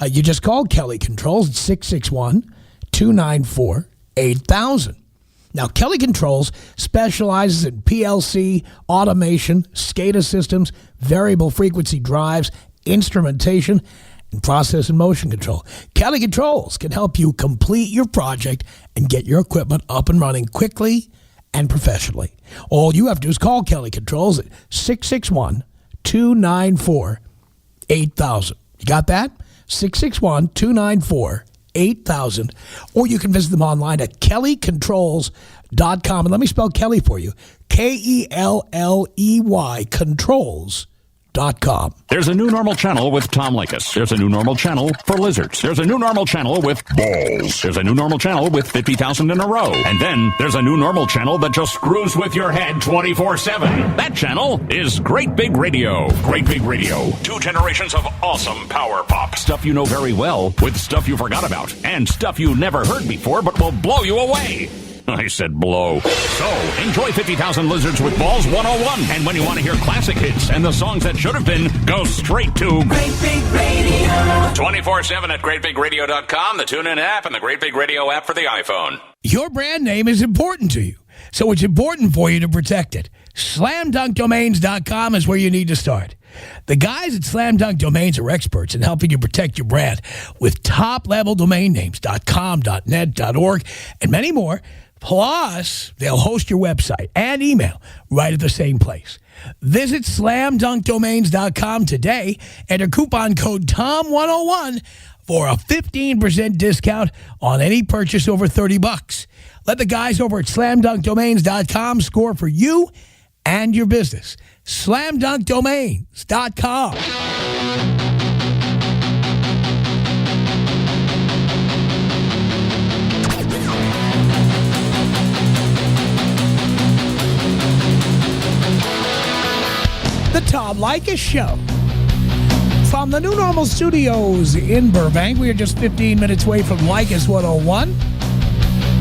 B: You just called Kelly Controls at 661-294-8000. Now, Kelly Controls specializes in PLC, automation, SCADA systems, variable frequency drives, instrumentation, and process and motion control. Kelly Controls can help you complete your project and get your equipment up and running quickly and professionally. All you have to do is call Kelly Controls at 661-294-8000. You got that? 661-294-8000. Or you can visit them online at kellycontrols.com. And let me spell Kelly for you. K-E-L-L-E-Y, controls.com.
A: There's a new normal channel with Tom Leykis. There's a new normal channel for lizards. There's a new normal channel with balls. There's a new normal channel with 50,000 in a row. And then there's a new normal channel that just screws with your head 24/7. That channel is Great Big Radio. Great Big Radio. 2 generations of awesome power pop. Stuff you know very well with stuff you forgot about. And stuff you never heard before but will blow you away. I said blow. So, enjoy 50,000 Lizards with Balls 101. And when you want to hear classic hits and the songs that should have been, go straight to Great Big Radio. 24/7 at GreatBigRadio.com, the TuneIn app, and the Great Big Radio app for the iPhone.
B: Your brand name is important to you, so it's important for you to protect it. SlamDunkDomains.com is where you need to start. The guys at Slam Dunk Domains are experts in helping you protect your brand with top-level domain names, .com, .net, .org, and many more. Plus, they'll host your website and email right at the same place. Visit SlamDunkDomains.com today, enter coupon code TOM101 for a 15% discount on any purchase over $30. Let the guys over at SlamDunkDomains.com score for you and your business. SlamDunkDomains.com. The Tom Leykis Show. From the New Normal Studios in Burbank, we are just 15 minutes away from Leykis 101.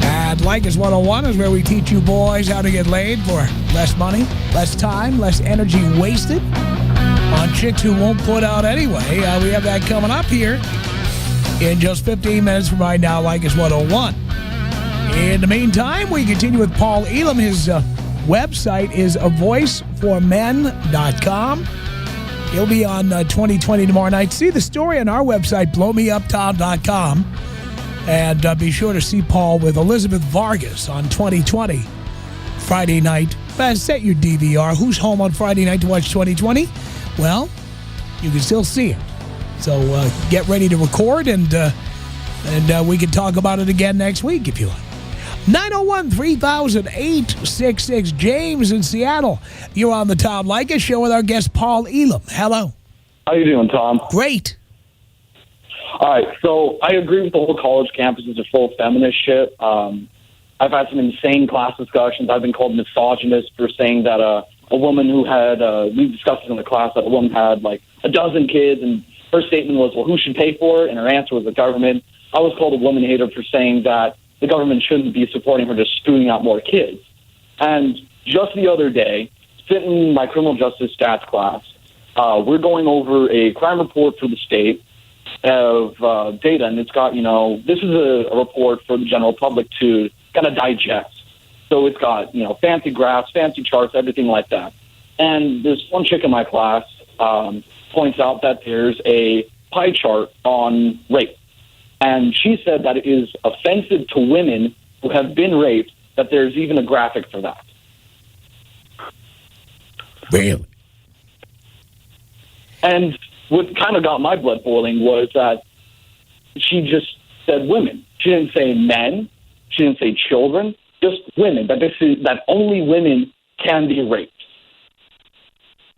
B: And Leykis 101 is where we teach you boys how to get laid for less money, less time, less energy wasted on chicks who won't put out anyway. We have that coming up here in just 15 minutes from right now, Leykis 101. In the meantime, we continue with Paul Elam. His website is avoiceformen.com. He'll be on 2020 tomorrow night. See the story on our website, blowmeuptom.com. And be sure to see Paul with Elizabeth Vargas on 2020 Friday night. Set your DVR. Who's home on Friday night to watch 2020? Well, you can still see it. So get ready to record, and we can talk about it again next week if you like. 901-3000-866. James in Seattle. You're on the Tom Leykis Show with our guest Paul Elam. Hello.
J: How you doing, Tom?
B: Great.
J: All right, so I agree with the whole college campuses are full of feminist shit. I've had some insane class discussions. I've been called misogynist for saying that a woman who had, we discussed it in the class, that a woman had like a dozen kids, and her statement was, well, who should pay for it? And her answer was the government. I was called a woman hater for saying that the government shouldn't be supporting her just spewing out more kids. And just the other day, sitting in my criminal justice stats class, we're going over a crime report for the state of data, and it's got, this is a report for the general public to kind of digest. So it's got, fancy graphs, fancy charts, everything like that. And this one chick in my class points out that there's a pie chart on rape. And she said that it is offensive to women who have been raped, that there's even a graphic for that.
B: Really?
J: And what kind of got my blood boiling was that she just said women. She didn't say men. She didn't say children. Just women. That only women can be raped.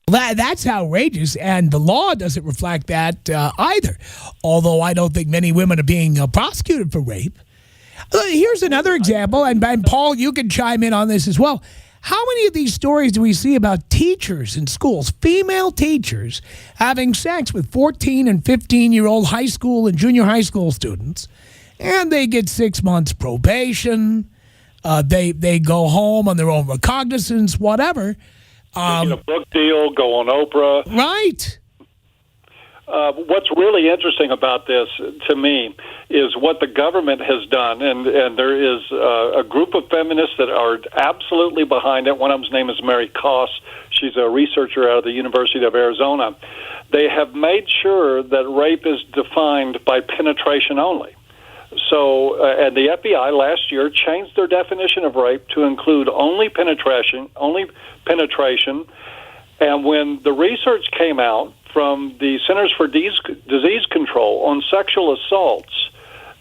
B: That's outrageous, and the law doesn't reflect that either, although I don't think many women are being prosecuted for rape. Here's another example, and Paul, you can chime in on this as well. How many of these stories do we see about teachers in schools, female teachers, having sex with 14 and 15-year-old high school and junior high school students, and they get 6 months probation, they go home on their own recognizance, whatever.
D: They get a book deal, go on Oprah.
B: Right.
D: What's really interesting about this, to me, is what the government has done, and there is a group of feminists that are absolutely behind it. One of them's name is Mary Koss. She's a researcher out of the University of Arizona. They have made sure that rape is defined by penetration only. So, and the FBI last year changed their definition of rape to include only penetration. And when the research came out from the Centers for Disease Control on sexual assaults,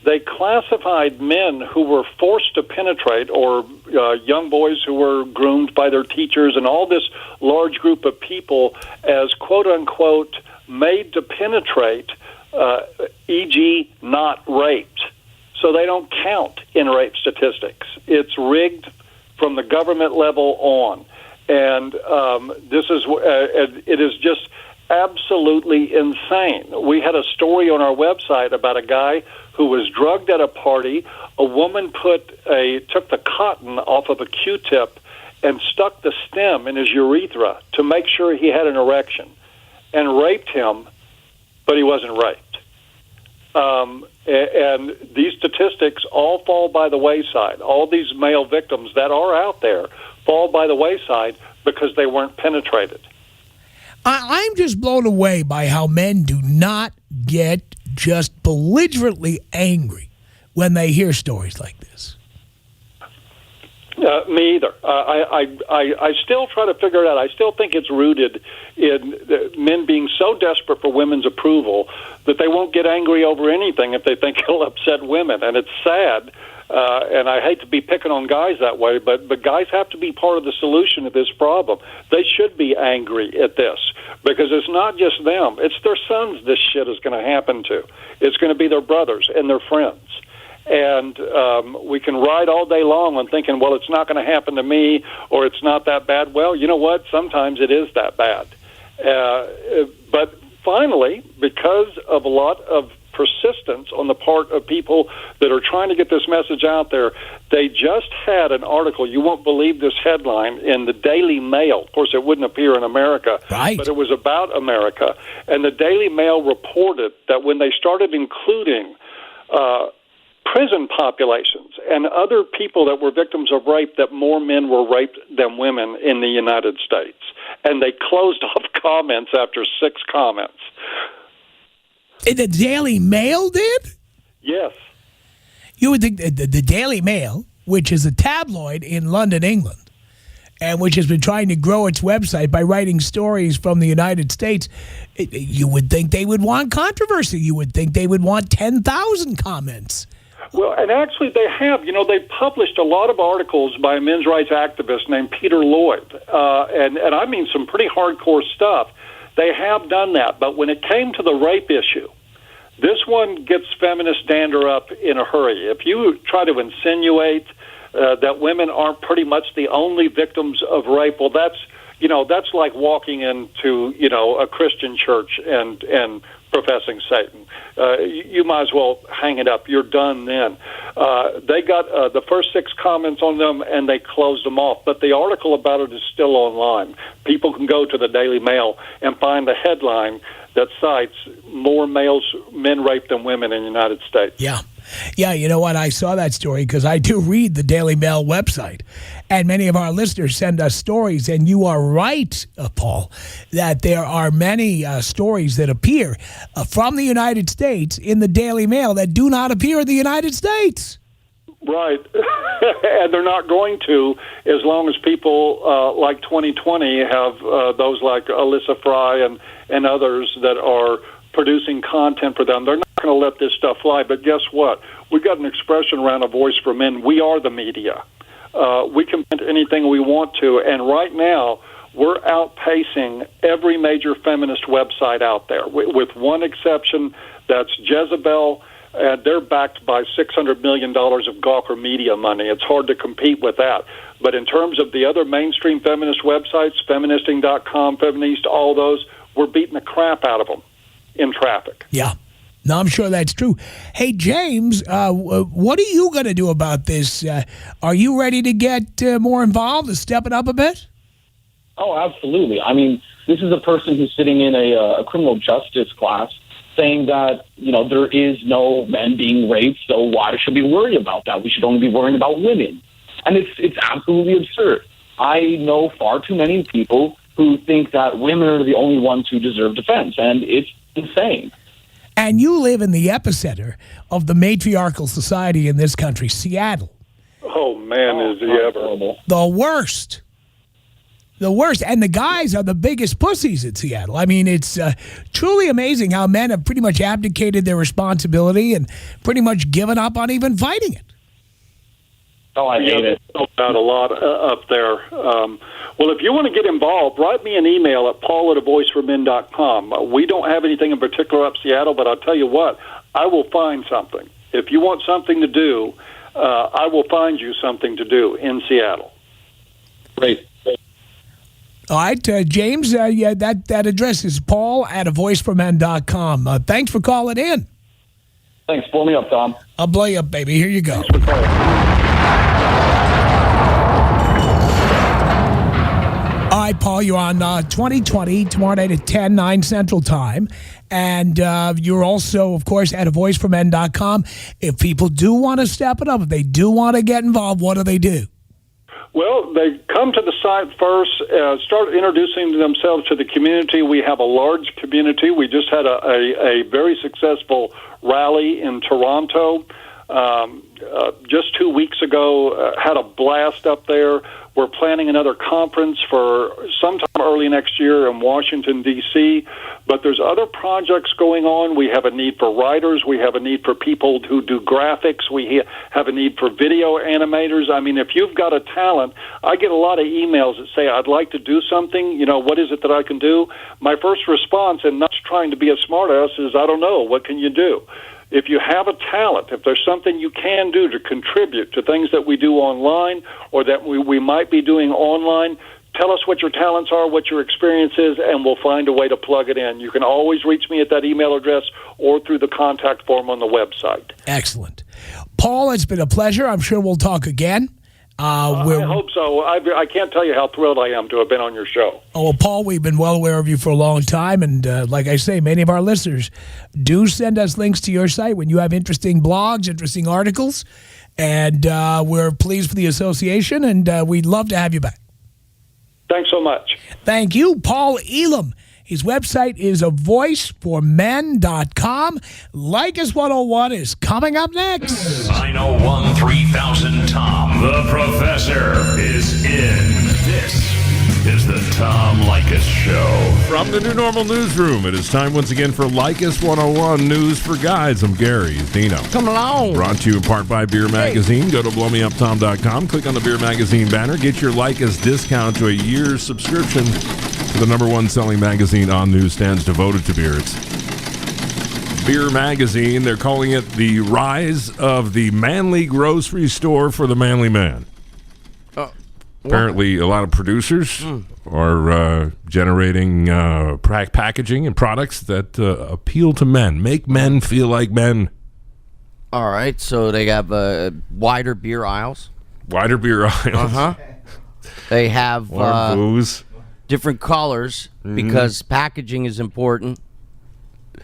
D: they classified men who were forced to penetrate, or young boys who were groomed by their teachers, and all this large group of people as quote-unquote made to penetrate, e.g. not raped. So they don't count in rape statistics. It's rigged from the government level on. And it is just absolutely insane. We had a story on our website about a guy who was drugged at a party. A woman took the cotton off of a Q-tip and stuck the stem in his urethra to make sure he had an erection, and raped him, but he wasn't raped. And these statistics all fall by the wayside. All these male victims that are out there fall by the wayside because they weren't penetrated.
B: I'm just blown away by how men do not get just belligerently angry when they hear stories like this.
D: Me either. I still try to figure it out. I still think it's rooted in men being so desperate for women's approval that they won't get angry over anything if they think it'll upset women. And it's sad, and I hate to be picking on guys that way, but guys have to be part of the solution to this problem. They should be angry at this because it's not just them. It's their sons this shit is going to happen to. It's going to be their brothers and their friends. And we can ride all day long on thinking, well, it's not going to happen to me, or it's not that bad. Well, you know what? Sometimes it is that bad. But finally, because of a lot of persistence on the part of people that are trying to get this message out there, they just had an article, you won't believe this headline, in the Daily Mail. Of course, it wouldn't appear in America,
B: right,
D: but it was about America. And the Daily Mail reported that when they started including prison populations and other people that were victims of rape, that more men were raped than women in the United States. And they closed off comments after 6 comments.
B: The Daily Mail did?
D: Yes.
B: You would think the Daily Mail, which is a tabloid in London, England, and which has been trying to grow its website by writing stories from the United States, you would think they would want controversy. You would think they would want 10,000 comments.
D: Well, and actually they have. You know, they published a lot of articles by a men's rights activist named Peter Lloyd, and I mean some pretty hardcore stuff. They have done that, but when it came to the rape issue, this one gets feminist dander up in a hurry. If you try to insinuate that women aren't pretty much the only victims of rape, well, that's like walking into, a Christian church and professing Satan. You might as well hang it up. You're done then. They got the first 6 comments on them, and they closed them off. But the article about it is still online. People can go to the Daily Mail and find the headline that cites more men raped than women in the United States.
B: Yeah. Yeah, you know what? I saw that story because I do read the Daily Mail website. And many of our listeners send us stories. And you are right, Paul, that there are many stories that appear from the United States in the Daily Mail that do not appear in the United States.
D: Right. And they're not going to as long as people like 2020 have those like Alyssa Fry and others that are producing content for them. They're not going to let this stuff fly. But guess what? We've got an expression around A Voice for Men. We are the media. We can print anything we want to. And right now, we're outpacing every major feminist website out there, with one exception. That's Jezebel. And they're backed by $600 million of Gawker media money. It's hard to compete with that. But in terms of the other mainstream feminist websites, feministing.com, Feminist, all those, we're beating the crap out of them in traffic.
B: Yeah. No, I'm sure that's true. Hey, James, what are you going to do about this? Are you ready to get more involved, to step it up a bit?
J: Oh, absolutely. I mean, this is a person who's sitting in a criminal justice class saying that, there is no men being raped, so why should we worry about that? We should only be worrying about women. And it's absolutely absurd. I know far too many people who think that women are the only ones who deserve defense, and it's insane.
B: And you live in the epicenter of the matriarchal society in this country, Seattle.
D: Oh, man, is he ever.
J: Horrible.
B: The worst. The worst. And the guys are the biggest pussies in Seattle. I mean, it's truly amazing how men have pretty much abdicated their responsibility and pretty much given up on even fighting it.
J: Oh, I hate it.
D: About a lot up there. Well, if you want to get involved, write me an email at paul@avoiceformen.com. We don't have anything in particular up Seattle, but I'll tell you what, I will find something. If you want something to do, I will find you something to do in Seattle.
J: Great.
B: All right, James, yeah, that address is paul@avoiceformen.com. Thanks for calling in.
J: Thanks. Blow me up, Tom.
B: I'll blow you up, baby. Here you go. All right, Paul, you're on 2020, tomorrow night at 10, 9 Central Time. And you're also, of course, at avoiceformen.com. If people do want to step it up, if they do want to get involved, what do they do?
D: Well, they come to the site first, start introducing themselves to the community. We have a large community. We just had a very successful rally in Toronto just 2 weeks ago, had a blast up there. We're planning another conference for sometime early next year in Washington, D.C., but there's other projects going on. We have a need for writers. We have a need for people who do graphics. We have a need for video animators. I mean, if you've got a talent, I get a lot of emails that say, I'd like to do something. What is it that I can do? My first response, and not trying to be a smartass, is, I don't know. What can you do? If you have a talent, if there's something you can do to contribute to things that we do online or that we might be doing online, tell us what your talents are, what your experience is, and we'll find a way to plug it in. You can always reach me at that email address or through the contact form on the website.
B: Excellent. Paul, it's been a pleasure. I'm sure we'll talk again.
D: I hope so. I can't tell you how thrilled I am to have been on your show.
B: Oh, well, Paul, we've been well aware of you for a long time. And like I say, many of our listeners do send us links to your site when you have interesting blogs, interesting articles. And we're pleased for the association, and we'd love to have you back.
D: Thanks so much.
B: Thank you, Paul Elam. His website is avoiceformen.com. Leykis 101 is coming up next.
A: 901 3000 Tom. The Professor is in. This is the Tom Leykis Show.
K: From the New Normal Newsroom, it is time once again for Leykis 101 News for Guys. I'm Gary. Dino.
B: Come along.
K: Brought to you in part by Beer Magazine. Go to blowmeuptom.com. Click on the Beer Magazine banner. Get your Leykis discount to a year's subscription to the #1 selling magazine on newsstands devoted to beer. It's Beer Magazine. They're calling it the rise of the manly grocery store for the manly man. Apparently, a lot of producers are generating packaging and products that appeal to men, make men feel like men.
L: All right, so they have wider beer aisles.
K: Wider beer aisles.
L: Uh-huh. They have
K: More booze.
L: Different colors because packaging is important.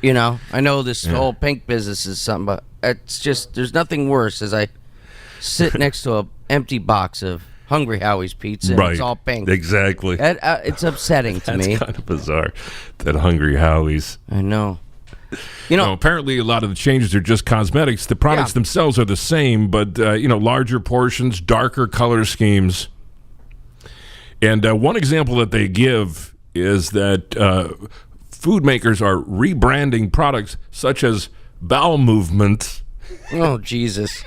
L: You know, I know this whole pink business is something, but it's just, there's nothing worse as I sit next to an empty box of Hungry Howie's pizza and it's all pink.
K: Exactly.
L: It's upsetting to me.
K: That's kind of bizarre, that Hungry Howie's.
L: I know. You know,
K: apparently a lot of the changes are just cosmetics. The products themselves are the same, but, larger portions, darker color schemes. And one example that they give is that food makers are rebranding products such as bowel movements.
L: Oh, Jesus.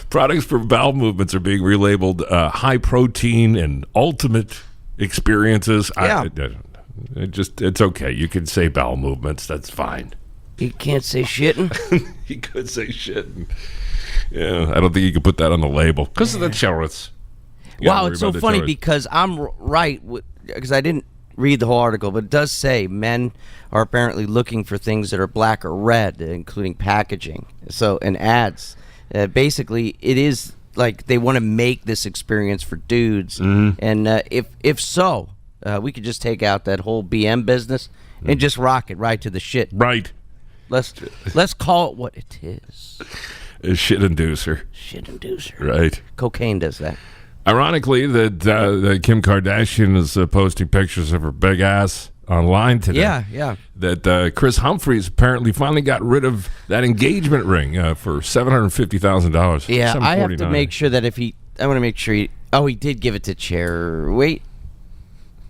K: Products for bowel movements are being relabeled high protein and ultimate experiences.
L: Yeah.
K: It's okay. You can say bowel movements. That's fine.
L: You can't say shitting?
K: You could say shitting. Yeah, I don't think you could put that on the label because of the chorus.
L: Wow, it's so funny because I'm right, because I didn't read the whole article, but it does say men are apparently looking for things that are black or red, including packaging. So, and ads. Basically, it is like they want to make this experience for dudes. And if so, we could just take out that whole BM business and just rock it right to the shit.
K: Right.
L: Let's call it what it is.
K: A shit inducer.
L: Shit inducer.
K: Right.
L: Cocaine does that.
K: Ironically, that Kim Kardashian is posting pictures of her big ass online today.
L: Yeah.
K: That Chris Humphries apparently finally got rid of that engagement ring for $750,000.
L: Yeah, I have to make sure that I want to make sure he did give it to charity. Wait.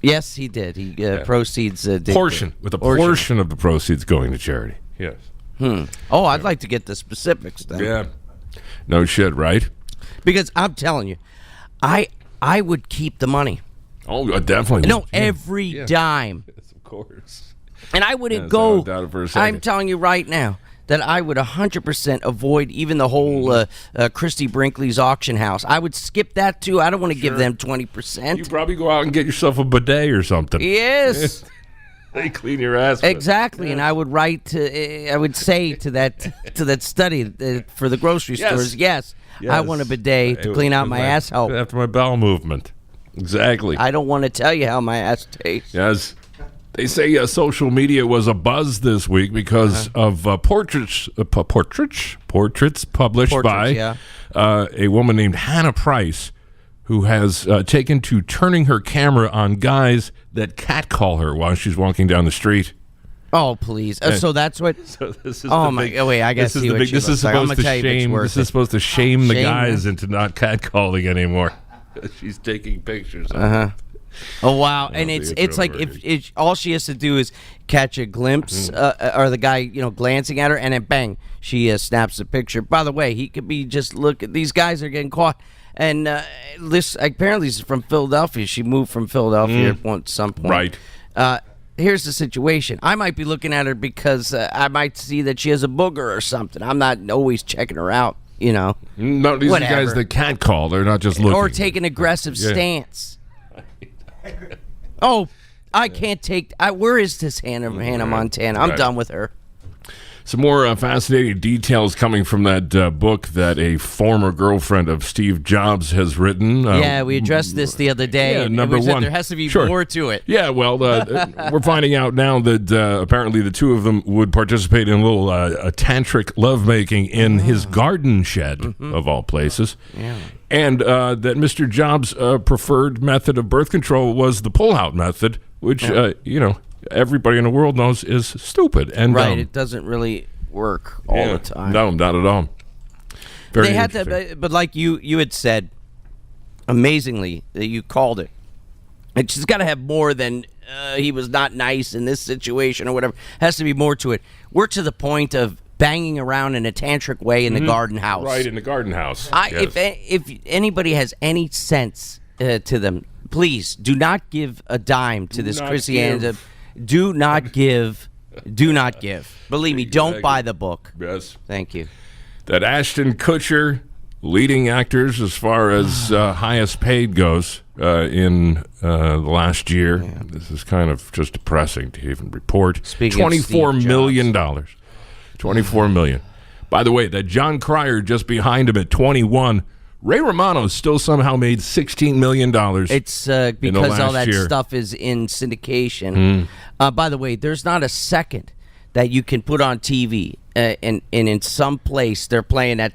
L: Yes, he did. He proceeds
K: portion of the proceeds going to charity. Yes.
L: Oh, I'd like to get the specifics then.
K: Yeah. No shit, right?
L: Because I'm telling you, I would keep the money.
K: Oh, definitely.
L: No, every dime.
K: Yes, of course.
L: And I wouldn't go. I'm telling you right now that I would 100% avoid even the whole Christy Brinkley's auction house. I would skip that too. I don't want to give them 20%.
K: You probably go out and get yourself a bidet or something.
L: Yes.
K: They clean your ass.
L: Exactly, and I would I would say to that study for the grocery stores, yes, I want a bidet to clean out my asshole
K: after my bowel movement. Exactly.
L: I don't want to tell you how my ass tastes.
K: Yes. They say social media was a buzz this week because of portraits published by a woman named Hannah Price, who has taken to turning her camera on guys that catcall her while she's walking down the street.
L: Oh, please. So that's what...
K: So this is
L: wait, I got to see what she looks like. I'm going to tell you if it's worth
K: This is supposed to shame the guys into not catcalling anymore. She's taking pictures of them.
L: Oh, wow. And it's like if all she has to do is catch a glimpse or the guy, glancing at her, and then bang, she snaps a picture. By the way, he could be just these guys are getting caught. And this apparently is from Philadelphia. She moved from Philadelphia at some point.
K: Right.
L: Here's the situation. I might be looking at her because I might see that she has a booger or something. I'm not always checking her out,
K: No, these are guys that catcall. They're not just looking.
L: Or take an aggressive stance. Oh, I can't take... where is this Hannah Montana? I'm done with her.
K: Some more fascinating details coming from that book that a former girlfriend of Steve Jobs has written.
L: We addressed this the other day.
K: Yeah, number one.
L: There has to be more to it.
K: Yeah, well, we're finding out now that apparently the two of them would participate in a little tantric lovemaking in his garden shed, of all places.
L: Yeah.
K: And that Mr. Jobs' preferred method of birth control was the pull-out method, which, everybody in the world knows is stupid and dumb.
L: It doesn't really work all the time.
K: No, not at all.
L: They had to, but like you had said, amazingly, that you called it. And she's got to have more than he was not nice in this situation or whatever. Has to be more to it. We're to the point of banging around in a tantric way in the garden house.
K: Right, in the garden house.
L: If anybody has any sense to them, please do not give a dime to this Christianity. Do not give. Do not give. Believe me, don't buy the book.
K: Yes.
L: Thank you.
K: That Ashton Kutcher, leading actors as far as highest paid goes in the last year. Yeah. This is kind of just depressing to even report.
L: Speaking
K: $24 million. $24 million. By the way, that John Cryer just behind him at 21. Ray Romano still somehow made $16 million.
L: It's because all that stuff is in syndication. By the way, there's not a second that you can put on TV, and in some place they're playing that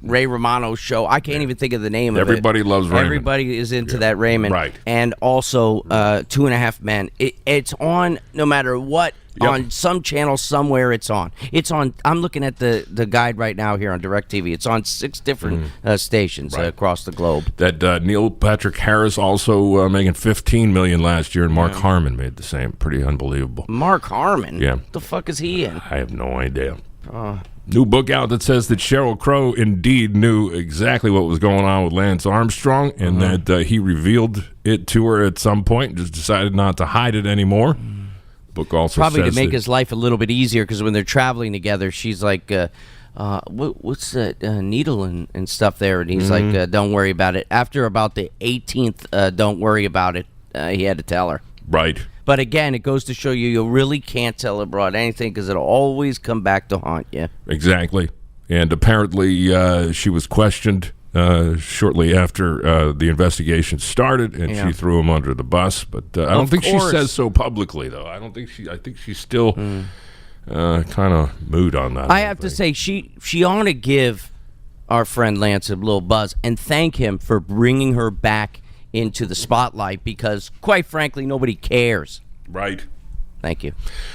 L: Ray Romano show. I can't even think of the name of it.
K: Everybody loves Raymond.
L: Everybody is into that Raymond.
K: Right.
L: And also 2.5 Men. It's on no matter what. Yep. On some channel somewhere it's on. It's on. I'm looking at the guide right now here on DirecTV. It's on 6 different stations across the globe.
K: That Neil Patrick Harris also making $15 million last year, and Mark Harmon made the same. Pretty unbelievable.
L: Mark Harmon?
K: Yeah.
L: What the fuck is he in?
K: I have no idea. New book out that says that Sheryl Crow indeed knew exactly what was going on with Lance Armstrong, and that he revealed it to her at some point and just decided not to hide it anymore. Book also
L: probably
K: says
L: to make his life a little bit easier, because when they're traveling together, she's like, what's that needle and stuff there? And he's like, don't worry about it. After about the 18th, don't worry about it, he had to tell her.
K: Right.
L: But again, it goes to show you really can't tell abroad anything, because it'll always come back to haunt you.
K: Exactly. And apparently she was questioned shortly after the investigation started, and she threw him under the bus. But I don't think she says so publicly, though. I think she's still kind of mood on that.
L: I have to say, she ought to give our friend Lance a little buzz and thank him for bringing her back into the spotlight, because, quite frankly, nobody cares.
K: Right.
L: Thank you.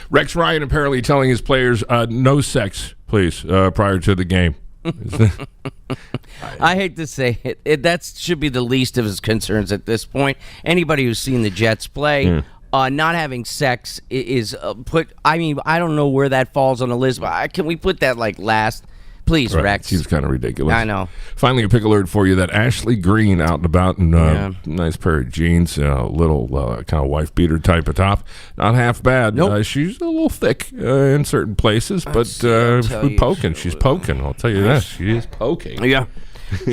K: Rex Ryan apparently telling his players, no sex, please, prior to the game.
L: I hate to say it, that should be the least of his concerns at this point. Anybody who's seen the Jets play, not having sex is I don't know where that falls on the list, but can we put that like last? Please, right. Rex.
K: Seems kind of ridiculous.
L: I know.
K: Finally, a pick alert for you that Ashley Green out and about in nice pair of jeans, little kind of wife beater type of top. Not half bad.
L: Nope.
K: She's a little thick in certain places, but poking. She's poking. I'll tell you that. She is poking.
L: Yeah.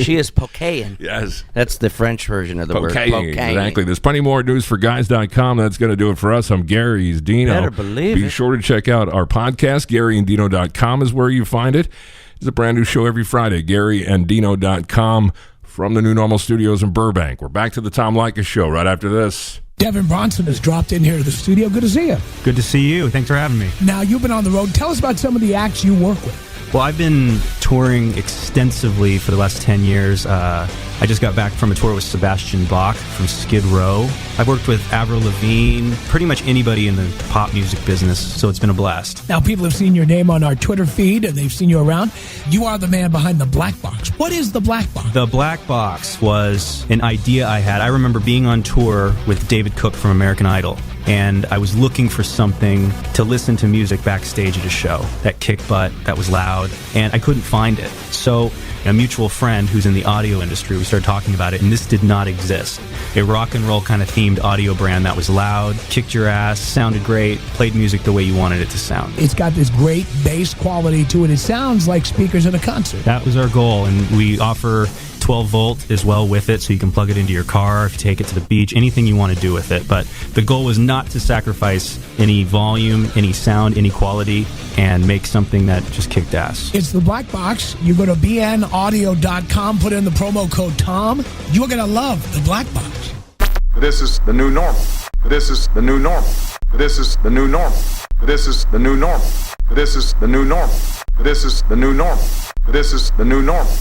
L: She is pokeing.
K: Yes.
L: That's the French version of the word. Pokeing.
K: Exactly. There's plenty more news for guys.com. That's going to do it for us. I'm Gary. He's Dino.
L: Better believe it.
K: Be sure to check out our podcast. GaryandDino.com is where you find it. It's a brand new show every Friday. GaryandDino.com from the New Normal Studios in Burbank. We're back to the Tom Leykis Show right after this.
B: Devin Bronson has dropped in here to the studio. Good to see you.
M: Good to see you. Thanks for having me.
B: Now, you've been on the road. Tell us about some of the acts you work with.
M: Well, I've been touring extensively for the last 10 years. I just got back from a tour with Sebastian Bach from Skid Row. I've worked with Avril Lavigne, pretty much anybody in the pop music business, so it's been a blast.
B: Now, people have seen your name on our Twitter feed, and they've seen you around. You are the man behind the Black Box. What is the Black Box?
M: The Black Box was an idea I had. I remember being on tour with David Cook from American Idol, and I was looking for something to listen to music backstage at a show that kicked butt, that was loud, and I couldn't find it. So a mutual friend who's in the audio industry, we started talking about it, and this did not exist. A rock and roll kind of themed audio brand that was loud, kicked your ass, sounded great, played music the way you wanted it to sound.
B: It's got this great bass quality to it. It sounds like speakers at a concert.
M: That was our goal, and we offer 12 volt as well with it, so you can plug it into your car if you take it to the beach, anything you want to do with it. But the goal was not to sacrifice any volume, any sound, any quality, and make something that just kicked ass.
B: It's the Black Box. You go to bnaudio.com, put in the promo code TOM. You're going to love the Black Box.
N: This is the new normal. This is the new normal. This is the new normal. This is the new normal. This is the new normal. This is the new normal. This is the new normal.